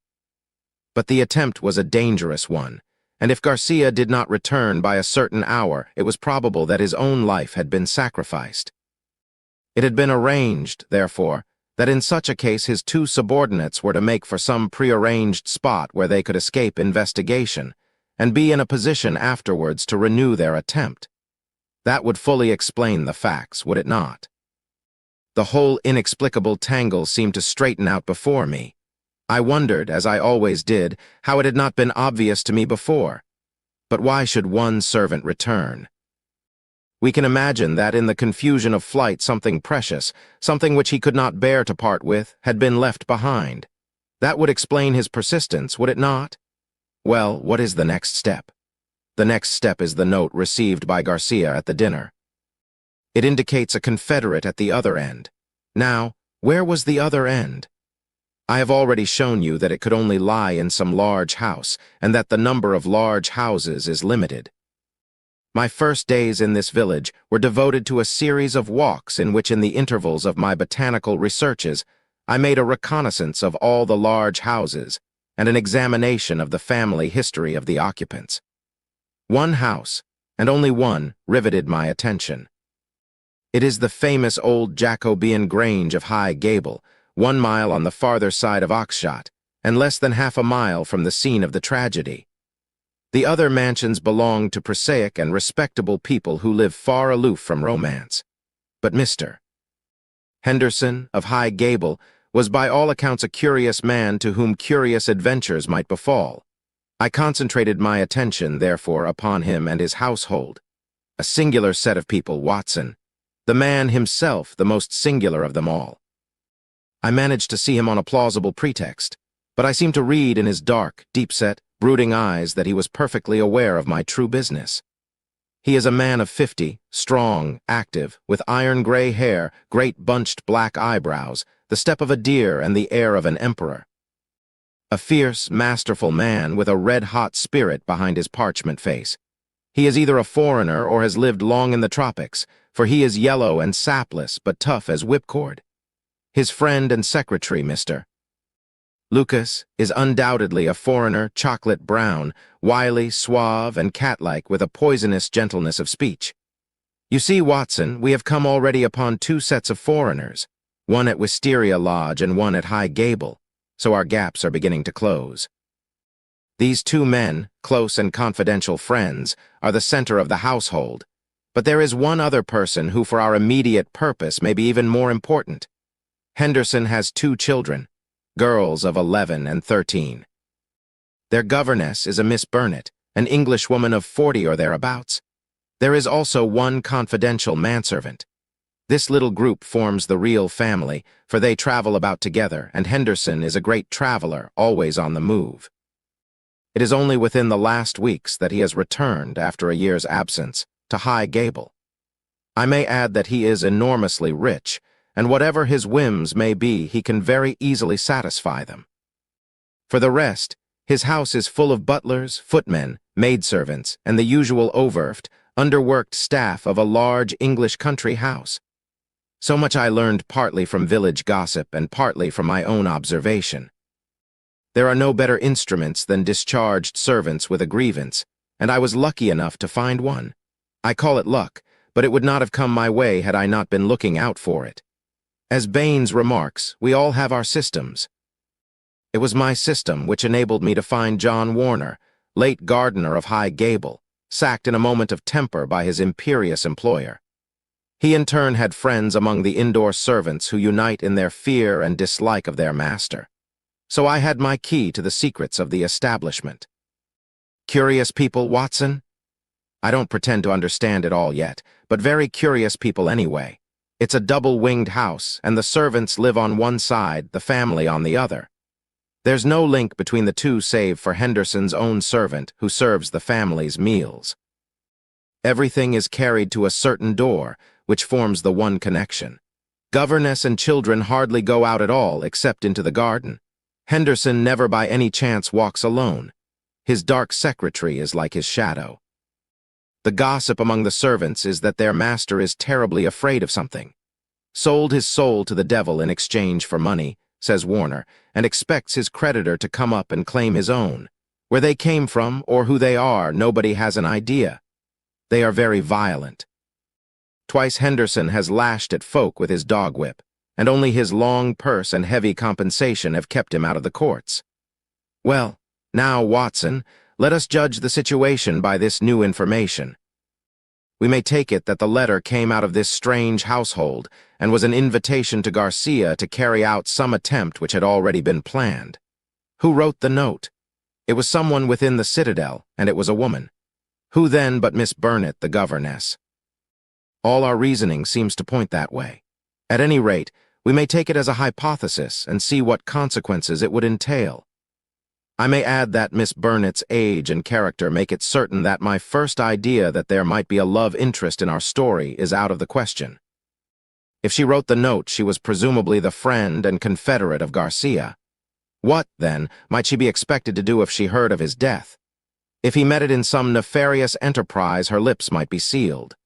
But the attempt was a dangerous one, and if Garcia did not return by a certain hour, it was probable that his own life had been sacrificed. It had been arranged, therefore, that in such a case his two subordinates were to make for some prearranged spot where they could escape investigation, and be in a position afterwards to renew their attempt. That would fully explain the facts, would it not? The whole inexplicable tangle seemed to straighten out before me. I wondered, as I always did, how it had not been obvious to me before. But why should one servant return? We can imagine that in the confusion of flight something precious, something which he could not bear to part with, had been left behind. That would explain his persistence, would it not? Well, what is the next step? The next step is the note received by Garcia at the dinner. It indicates a confederate at the other end. Now, where was the other end? I have already shown you that it could only lie in some large house, and that the number of large houses is limited. My first days in this village were devoted to a series of walks in which, in the intervals of my botanical researches, I made a reconnaissance of all the large houses and an examination of the family history of the occupants. One house, and only one, riveted my attention. It is the famous old Jacobean Grange of High Gable, 1 mile on the farther side of Oxshott, and less than half a mile from the scene of the tragedy. The other mansions belong to prosaic and respectable people who live far aloof from romance. But Mr. Henderson of High Gable was by all accounts a curious man to whom curious adventures might befall. I concentrated my attention, therefore, upon him and his household. A singular set of people, Watson. The man himself, the most singular of them all. I managed to see him on a plausible pretext, but I seemed to read in his dark, deep-set, brooding eyes that he was perfectly aware of my true business. He is a man of 50, strong, active, with iron-gray hair, great bunched black eyebrows, the step of a deer and the air of an emperor. A fierce, masterful man with a red-hot spirit behind his parchment face. He is either a foreigner or has lived long in the tropics, for he is yellow and sapless but tough as whipcord. His friend and secretary, Mr. Lucas, is undoubtedly a foreigner, chocolate brown, wily, suave, and cat-like, with a poisonous gentleness of speech. You see, Watson, we have come already upon 2 sets of foreigners, one at Wisteria Lodge and one at High Gable, so our gaps are beginning to close. These 2 men, close and confidential friends, are the center of the household, but there is one other person who for our immediate purpose may be even more important. Henderson has 2 children, girls of 11 and 13. Their governess is a Miss Burnett, an Englishwoman of 40 or thereabouts. There is also one confidential manservant. This little group forms the real family, for they travel about together, and Henderson is a great traveler, always on the move. It is only within the last weeks that he has returned after a year's absence. to High Gable. I may add that he is enormously rich, and whatever his whims may be, he can very easily satisfy them. For the rest, his house is full of butlers, footmen, maidservants, and the usual overworked, underworked staff of a large English country house. So much I learned partly from village gossip and partly from my own observation. There are no better instruments than discharged servants with a grievance, and I was lucky enough to find one. I call it luck, but it would not have come my way had I not been looking out for it. As Baines remarks, we all have our systems. It was my system which enabled me to find John Warner, late gardener of High Gable, sacked in a moment of temper by his imperious employer. He in turn had friends among the indoor servants who unite in their fear and dislike of their master. So I had my key to the secrets of the establishment. Curious people, Watson? I don't pretend to understand it all yet, but very curious people anyway. It's a double-winged house, and the servants live on one side, the family on the other. There's no link between the two save for Henderson's own servant, who serves the family's meals. Everything is carried to a certain door, which forms the one connection. Governess and children hardly go out at all except into the garden. Henderson never by any chance walks alone. His dark secretary is like his shadow. The gossip among the servants is that their master is terribly afraid of something. Sold his soul to the devil in exchange for money, says Warner, and expects his creditor to come up and claim his own. Where they came from, or who they are, nobody has an idea. They are very violent. Twice Henderson has lashed at folk with his dog whip, and only his long purse and heavy compensation have kept him out of the courts. Well, now, Watson, let us judge the situation by this new information. We may take it that the letter came out of this strange household and was an invitation to Garcia to carry out some attempt which had already been planned. Who wrote the note? It was someone within the citadel, and it was a woman. Who then but Miss Burnett, the governess? All our reasoning seems to point that way. At any rate, we may take it as a hypothesis and see what consequences it would entail. I may add that Miss Burnett's age and character make it certain that my first idea that there might be a love interest in our story is out of the question. If she wrote the note, she was presumably the friend and confederate of Garcia. What, then, might she be expected to do if she heard of his death? If he met it in some nefarious enterprise, her lips might be sealed.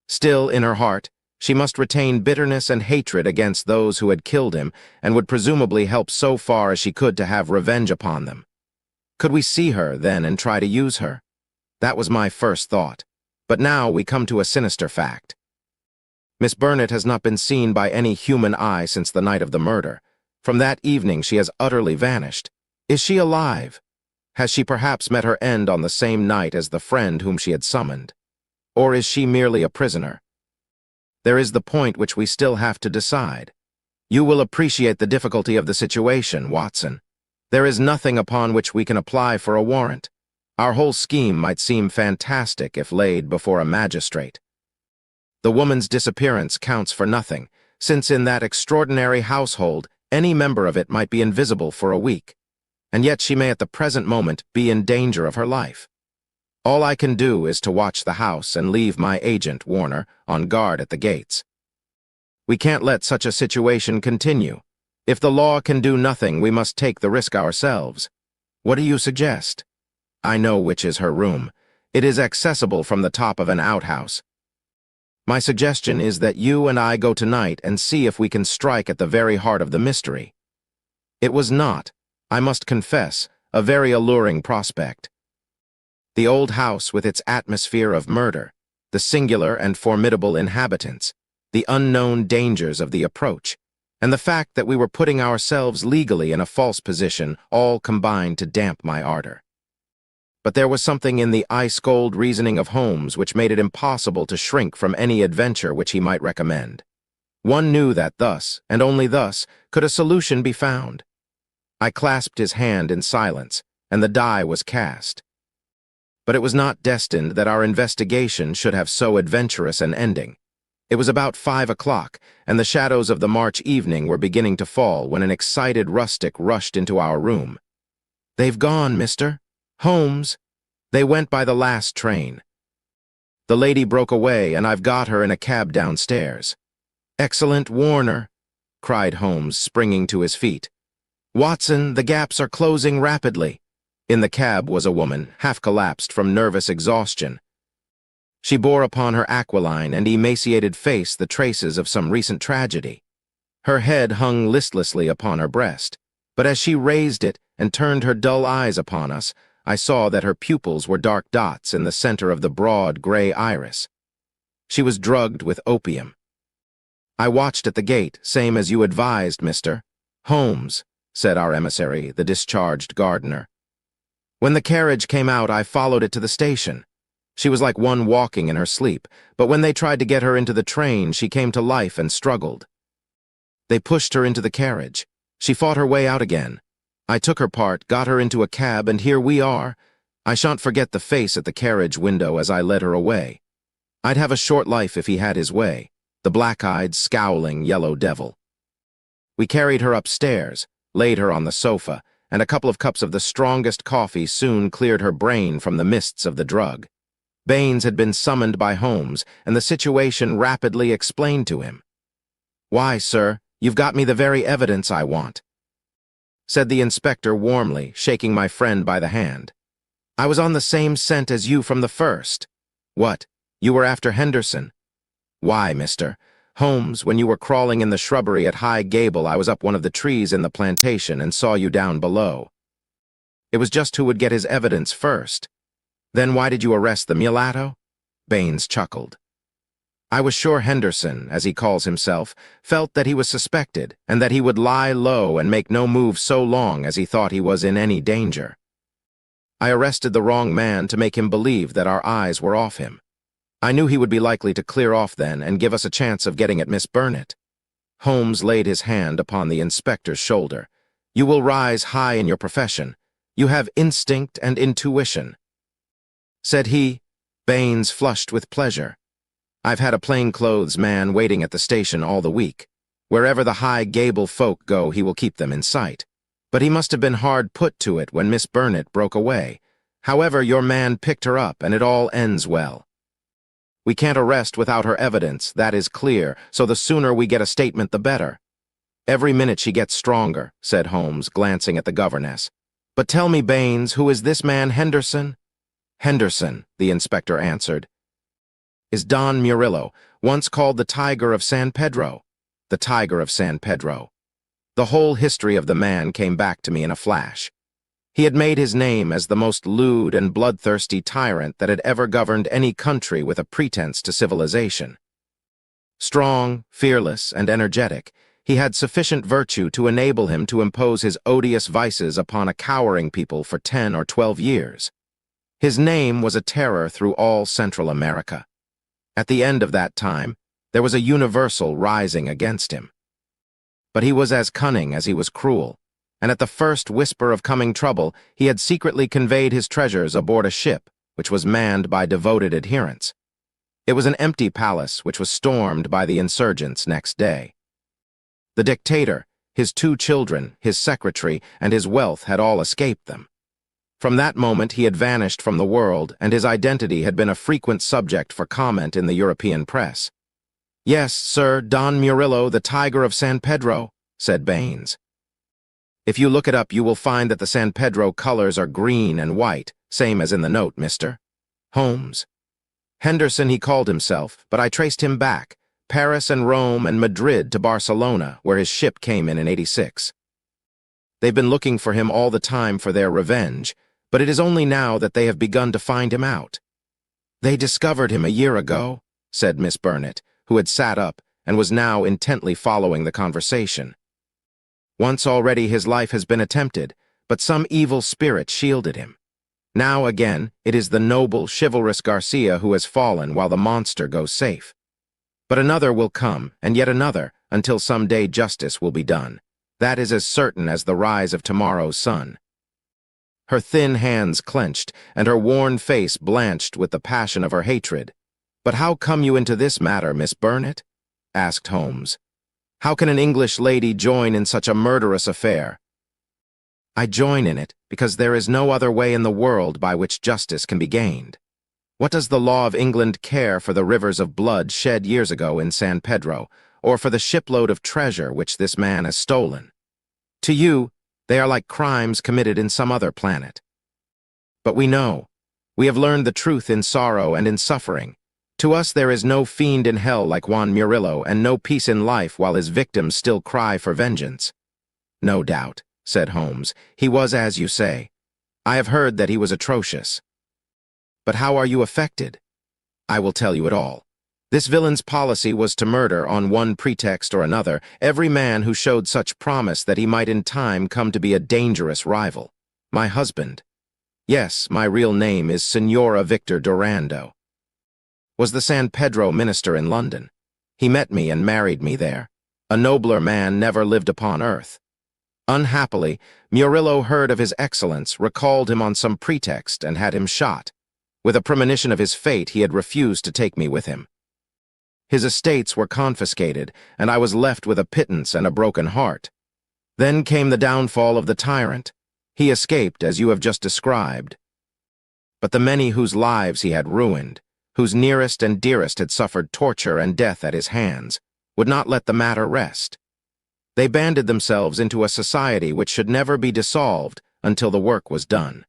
Still, in her heart, she must retain bitterness and hatred against those who had killed him, and would presumably help so far as she could to have revenge upon them. Could we see her, then, and try to use her? That was my first thought. But now we come to a sinister fact. Miss Burnett has not been seen by any human eye since the night of the murder. From that evening she has utterly vanished. Is she alive? Has she perhaps met her end on the same night as the friend whom she had summoned? Or is she merely a prisoner? There is the point which we still have to decide. You will appreciate the difficulty of the situation, Watson. There is nothing upon which we can apply for a warrant. Our whole scheme might seem fantastic if laid before a magistrate. The woman's disappearance counts for nothing, since in that extraordinary household, any member of it might be invisible for a week, and yet she may at the present moment be in danger of her life. All I can do is to watch the house and leave my agent, Warner, on guard at the gates. We can't let such a situation continue. If the law can do nothing, we must take the risk ourselves. What do you suggest? I know which is her room. It is accessible from the top of an outhouse. My suggestion is that you and I go tonight and see if we can strike at the very heart of the mystery. It was not, I must confess, a very alluring prospect. The old house with its atmosphere of murder, the singular and formidable inhabitants, the unknown dangers of the approach, and the fact that we were putting ourselves legally in a false position all combined to damp my ardor. But there was something in the ice-cold reasoning of Holmes which made it impossible to shrink from any adventure which he might recommend. One knew that thus, and only thus, could a solution be found. I clasped his hand in silence, and the die was cast. But it was not destined that our investigation should have so adventurous an ending. It was about 5 o'clock, and the shadows of the March evening were beginning to fall when an excited rustic rushed into our room. "They've gone, mister. Holmes. They went by the last train." The lady broke away, and I've got her in a cab downstairs." "Excellent, Warner," cried Holmes, springing to his feet. "Watson, the gaps are closing rapidly." In the cab was a woman, half collapsed from nervous exhaustion. She bore upon her aquiline and emaciated face the traces of some recent tragedy. Her head hung listlessly upon her breast, but as she raised it and turned her dull eyes upon us, I saw that her pupils were dark dots in the center of the broad gray iris. She was drugged with opium. "I watched at the gate, same as you advised, Mr. Holmes," said our emissary, the discharged gardener. "When the carriage came out, I followed it to the station. She was like one walking in her sleep, but when they tried to get her into the train, she came to life and struggled. They pushed her into the carriage. She fought her way out again. I took her part, got her into a cab, and here we are. I shan't forget the face at the carriage window as I led her away. I'd have a short life if he had his way, the black-eyed, scowling yellow devil." We carried her upstairs, laid her on the sofa, and a couple of cups of the strongest coffee soon cleared her brain from the mists of the drug. Baines had been summoned by Holmes, and the situation rapidly explained to him. "Why, sir, you've got me the very evidence I want," said the inspector warmly, shaking my friend by the hand. "I was on the same scent as you from the first." "What, you were after Henderson?" "Why, Mr. Holmes, when you were crawling in the shrubbery at High Gable, I was up one of the trees in the plantation and saw you down below. It was just who would get his evidence first. Then why did you arrest the mulatto?" Baines chuckled. "I was sure Henderson, as he calls himself, felt that he was suspected and that he would lie low and make no move so long as he thought he was in any danger. I arrested the wrong man to make him believe that our eyes were off him. I knew he would be likely to clear off then and give us a chance of getting at Miss Burnett." Holmes laid his hand upon the inspector's shoulder. "You will rise high in your profession. You have instinct and intuition," said he. Baines flushed with pleasure. "I've had a plainclothes man waiting at the station all the week. Wherever the High Gable folk go, he will keep them in sight. But he must have been hard put to it when Miss Burnett broke away. However, your man picked her up, and it all ends well. We can't arrest without her evidence, that is clear, so the sooner we get a statement the better." "Every minute she gets stronger," said Holmes, glancing at the governess. "But tell me, Baines, who is this man Henderson?" "Henderson," the inspector answered, "is Don Murillo, once called the Tiger of San Pedro." The Tiger of San Pedro. The whole history of the man came back to me in a flash. He had made his name as the most lewd and bloodthirsty tyrant that had ever governed any country with a pretense to civilization. Strong, fearless, and energetic, he had sufficient virtue to enable him to impose his odious vices upon a cowering people for 10 or 12 years. His name was a terror through all Central America. At the end of that time, there was a universal rising against him. But he was as cunning as he was cruel, and at the first whisper of coming trouble, he had secretly conveyed his treasures aboard a ship, which was manned by devoted adherents. It was an empty palace which was stormed by the insurgents next day. The dictator, his 2 children, his secretary, and his wealth had all escaped them. From that moment he had vanished from the world, and his identity had been a frequent subject for comment in the European press. "Yes, sir, Don Murillo, the Tiger of San Pedro," said Baines. "If you look it up, you will find that the San Pedro colors are green and white, same as in the note, Mr. Holmes. Henderson he called himself, but I traced him back, Paris and Rome and Madrid to Barcelona, where his ship came in '86. They've been looking for him all the time for their revenge, but it is only now that they have begun to find him out." "They discovered him a year ago," said Miss Burnett, who had sat up and was now intently following the conversation. "Once already his life has been attempted, but some evil spirit shielded him. Now again, it is the noble, chivalrous Garcia who has fallen while the monster goes safe. But another will come, and yet another, until some day justice will be done. That is as certain as the rise of tomorrow's sun." Her thin hands clenched, and her worn face blanched with the passion of her hatred. "But how come you into this matter, Miss Burnett?" asked Holmes. "How can an English lady join in such a murderous affair?" "I join in it because there is no other way in the world by which justice can be gained. What does the law of England care for the rivers of blood shed years ago in San Pedro, or for the shipload of treasure which this man has stolen? To you, they are like crimes committed in some other planet. But we know. We have learned the truth in sorrow and in suffering. To us there is no fiend in hell like Juan Murillo, and no peace in life while his victims still cry for vengeance. No doubt, said Holmes, he was as you say. I have heard that he was atrocious. But how are you affected? I will tell you it all. This villain's policy was to murder, on one pretext or another, every man who showed such promise that he might in time come to be a dangerous rival. My husband. Yes, my real name is Signora Victor Durando. Was the San Pedro minister in London. He met me and married me there. A nobler man never lived upon earth. Unhappily, Murillo heard of his excellence, recalled him on some pretext, and had him shot. With a premonition of his fate, he had refused to take me with him. His estates were confiscated, and I was left with a pittance and a broken heart. Then came the downfall of the tyrant. He escaped, as you have just described. But the many whose lives he had ruined, whose nearest and dearest had suffered torture and death at his hands, would not let the matter rest. They banded themselves into a society which should never be dissolved until the work was done.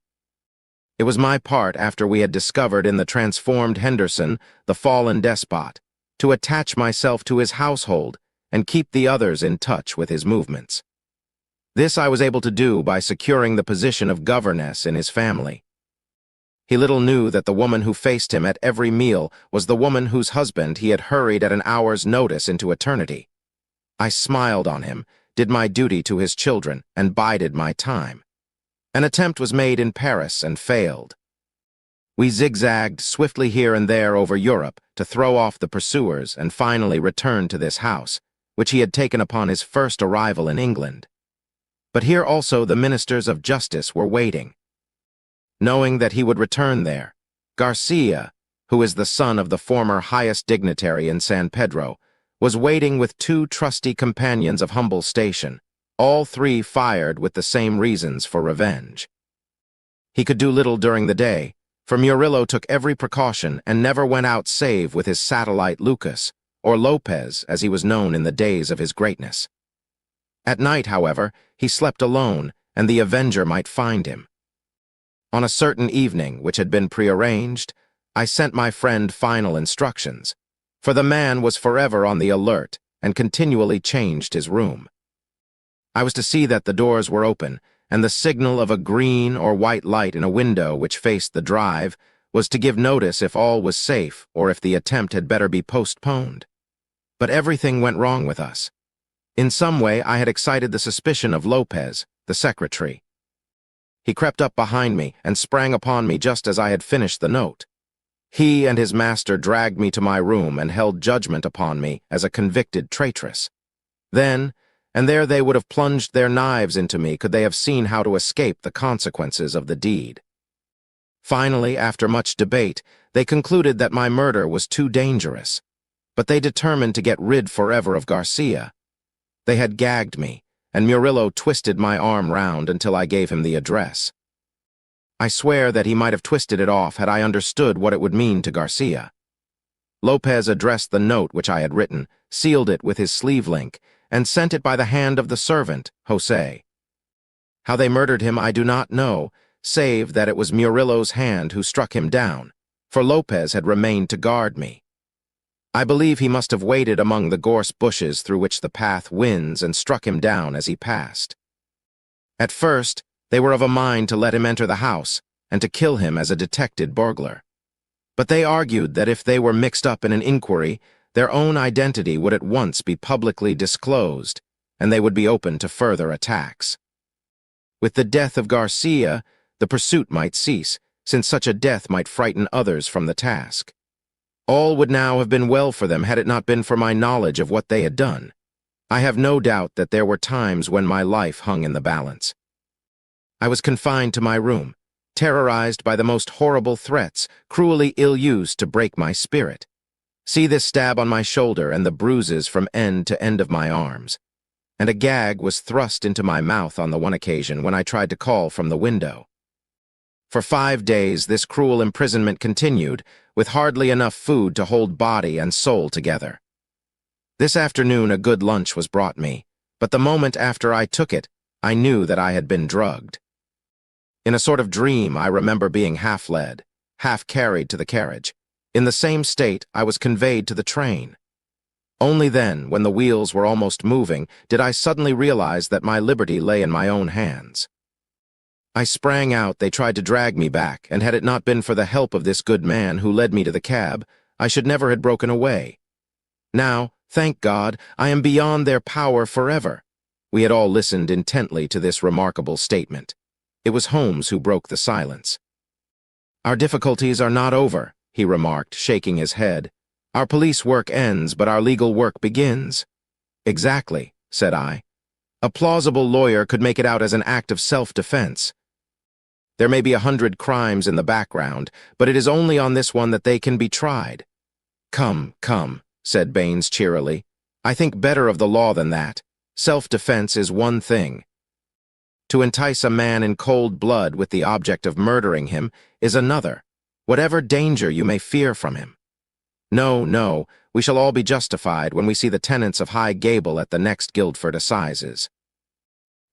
It was my part, after we had discovered in the transformed Henderson the fallen despot, to attach myself to his household and keep the others in touch with his movements. This I was able to do by securing the position of governess in his family. He little knew that the woman who faced him at every meal was the woman whose husband he had hurried at an hour's notice into eternity. I smiled on him, did my duty to his children, and bided my time. An attempt was made in Paris and failed. We zigzagged swiftly here and there over Europe to throw off the pursuers and finally returned to this house, which he had taken upon his first arrival in England. But here also the ministers of justice were waiting. Knowing that he would return there, Garcia, who is the son of the former highest dignitary in San Pedro, was waiting with two trusty companions of humble station, all three fired with the same reasons for revenge. He could do little during the day, for Murillo took every precaution and never went out save with his satellite Lucas, or Lopez as he was known in the days of his greatness. At night, however, he slept alone, and the avenger might find him. On a certain evening, which had been prearranged, I sent my friend final instructions, for the man was forever on the alert and continually changed his room. I was to see that the doors were open, and the signal of a green or white light in a window which faced the drive was to give notice if all was safe or if the attempt had better be postponed. But everything went wrong with us. In some way I had excited the suspicion of Lopez, the secretary. He crept up behind me and sprang upon me just as I had finished the note. He and his master dragged me to my room and held judgment upon me as a convicted traitress. Then, and there they would have plunged their knives into me could they have seen how to escape the consequences of the deed. Finally, after much debate, they concluded that my murder was too dangerous, but they determined to get rid forever of Garcia. They had gagged me, and Murillo twisted my arm round until I gave him the address. I swear that he might have twisted it off had I understood what it would mean to Garcia. Lopez addressed the note which I had written, sealed it with his sleeve link, and sent it by the hand of the servant, Jose. How they murdered him I do not know, save that it was Murillo's hand who struck him down, for Lopez had remained to guard me. I believe he must have waited among the gorse bushes through which the path winds and struck him down as he passed. At first, they were of a mind to let him enter the house and to kill him as a detected burglar. But they argued that if they were mixed up in an inquiry, their own identity would at once be publicly disclosed, and they would be open to further attacks. With the death of Garcia, the pursuit might cease, since such a death might frighten others from the task. All would now have been well for them had it not been for my knowledge of what they had done. I have no doubt that there were times when my life hung in the balance. I was confined to my room, terrorized by the most horrible threats, cruelly ill-used to break my spirit. See this stab on my shoulder and the bruises from end to end of my arms. And a gag was thrust into my mouth on the one occasion when I tried to call from the window. For 5 days, this cruel imprisonment continued, with hardly enough food to hold body and soul together. This afternoon, a good lunch was brought me, but the moment after I took it, I knew that I had been drugged. In a sort of dream, I remember being half led, half carried to the carriage. In the same state, I was conveyed to the train. Only then, when the wheels were almost moving, did I suddenly realize that my liberty lay in my own hands. I sprang out, they tried to drag me back, and had it not been for the help of this good man who led me to the cab, I should never have broken away. Now, thank God, I am beyond their power forever. We had all listened intently to this remarkable statement. It was Holmes who broke the silence. "Our difficulties are not over," he remarked, shaking his head. "Our police work ends, but our legal work begins." "Exactly," said I. "A plausible lawyer could make it out as an act of self-defense. There may be 100 crimes in the background, but it is only on this one that they can be tried." "Come, come," said Baines cheerily. "I think better of the law than that. Self-defense is one thing. To entice a man in cold blood with the object of murdering him is another, whatever danger you may fear from him. No, no, we shall all be justified when we see the tenants of High Gable at the next Guildford Assizes.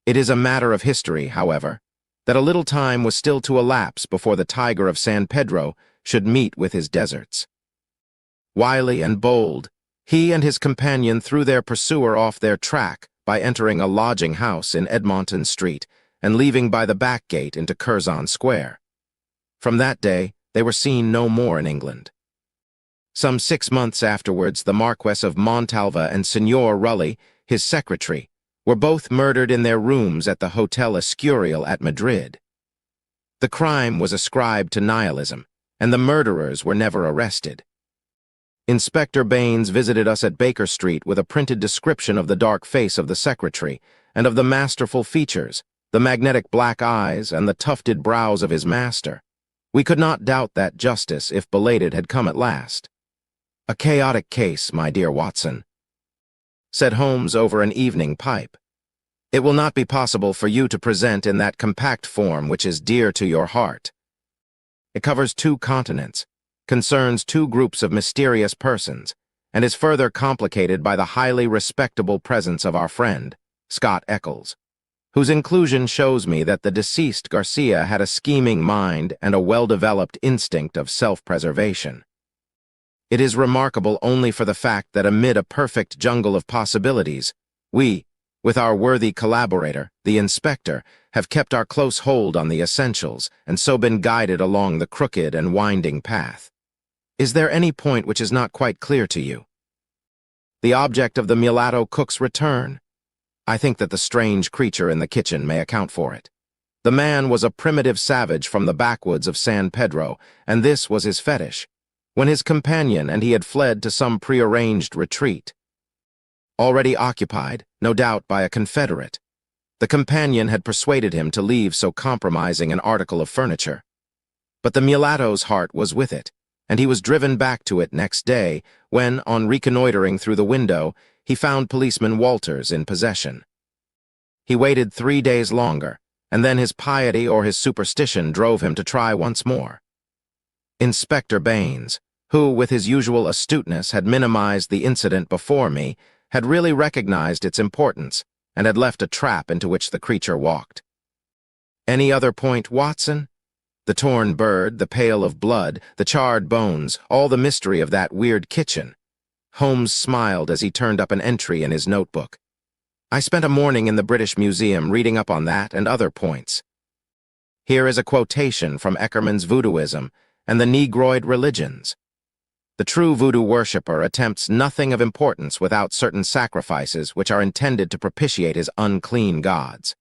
It is a matter of history, however, that a little time was still to elapse before the tiger of San Pedro should meet with his deserts. Wily and bold, he and his companion threw their pursuer off their track by entering a lodging house in Edmonton Street and leaving by the back gate into Curzon Square. From that day, they were seen no more in England. Some 6 months afterwards, the Marquess of Montalva and Signor Rully, his secretary, were both murdered in their rooms at the Hotel Escurial at Madrid. The crime was ascribed to nihilism, and the murderers were never arrested. Inspector Baines visited us at Baker Street with a printed description of the dark face of the secretary and of the masterful features, the magnetic black eyes, and the tufted brows of his master. We could not doubt that justice, if belated, had come at last. "A chaotic case, my dear Watson," said Holmes over an evening pipe. "It will not be possible for you to present in that compact form which is dear to your heart. It covers 2 continents, concerns 2 groups of mysterious persons, and is further complicated by the highly respectable presence of our friend, Scott Eccles, whose inclusion shows me that the deceased Garcia had a scheming mind and a well-developed instinct of self-preservation. It is remarkable only for the fact that amid a perfect jungle of possibilities, we, with our worthy collaborator, the inspector, have kept our close hold on the essentials and so been guided along the crooked and winding path. Is there any point which is not quite clear to you? The object of the mulatto cook's return? I think that the strange creature in the kitchen may account for it. The man was a primitive savage from the backwoods of San Pedro, and this was his fetish, when his companion and he had fled to some prearranged retreat. Already occupied, no doubt by a confederate, the companion had persuaded him to leave so compromising an article of furniture. But the mulatto's heart was with it, and he was driven back to it next day when, on reconnoitering through the window, he found policeman Walters in possession. He waited 3 days longer, and then his piety or his superstition drove him to try once more. Inspector Baines, who, with his usual astuteness, had minimized the incident before me, had really recognized its importance and had left a trap into which the creature walked. Any other point, Watson? The torn bird, the pail of blood, the charred bones, all the mystery of that weird kitchen. Holmes smiled as he turned up an entry in his notebook. I spent a morning in the British Museum reading up on that and other points. Here is a quotation from Eckermann's voodooism and the Negroid religions. The true voodoo worshipper attempts nothing of importance without certain sacrifices which are intended to propitiate his unclean gods.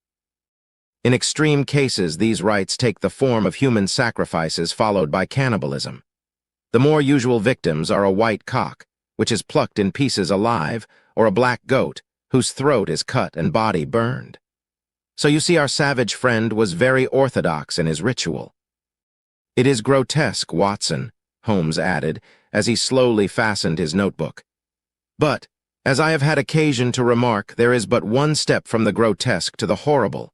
In extreme cases, these rites take the form of human sacrifices followed by cannibalism. The more usual victims are a white cock, which is plucked in pieces alive, or a black goat, whose throat is cut and body burned. So you see, our savage friend was very orthodox in his ritual. It is grotesque, Watson, Holmes added, as he slowly fastened his notebook. But, as I have had occasion to remark, there is but one step from the grotesque to the horrible,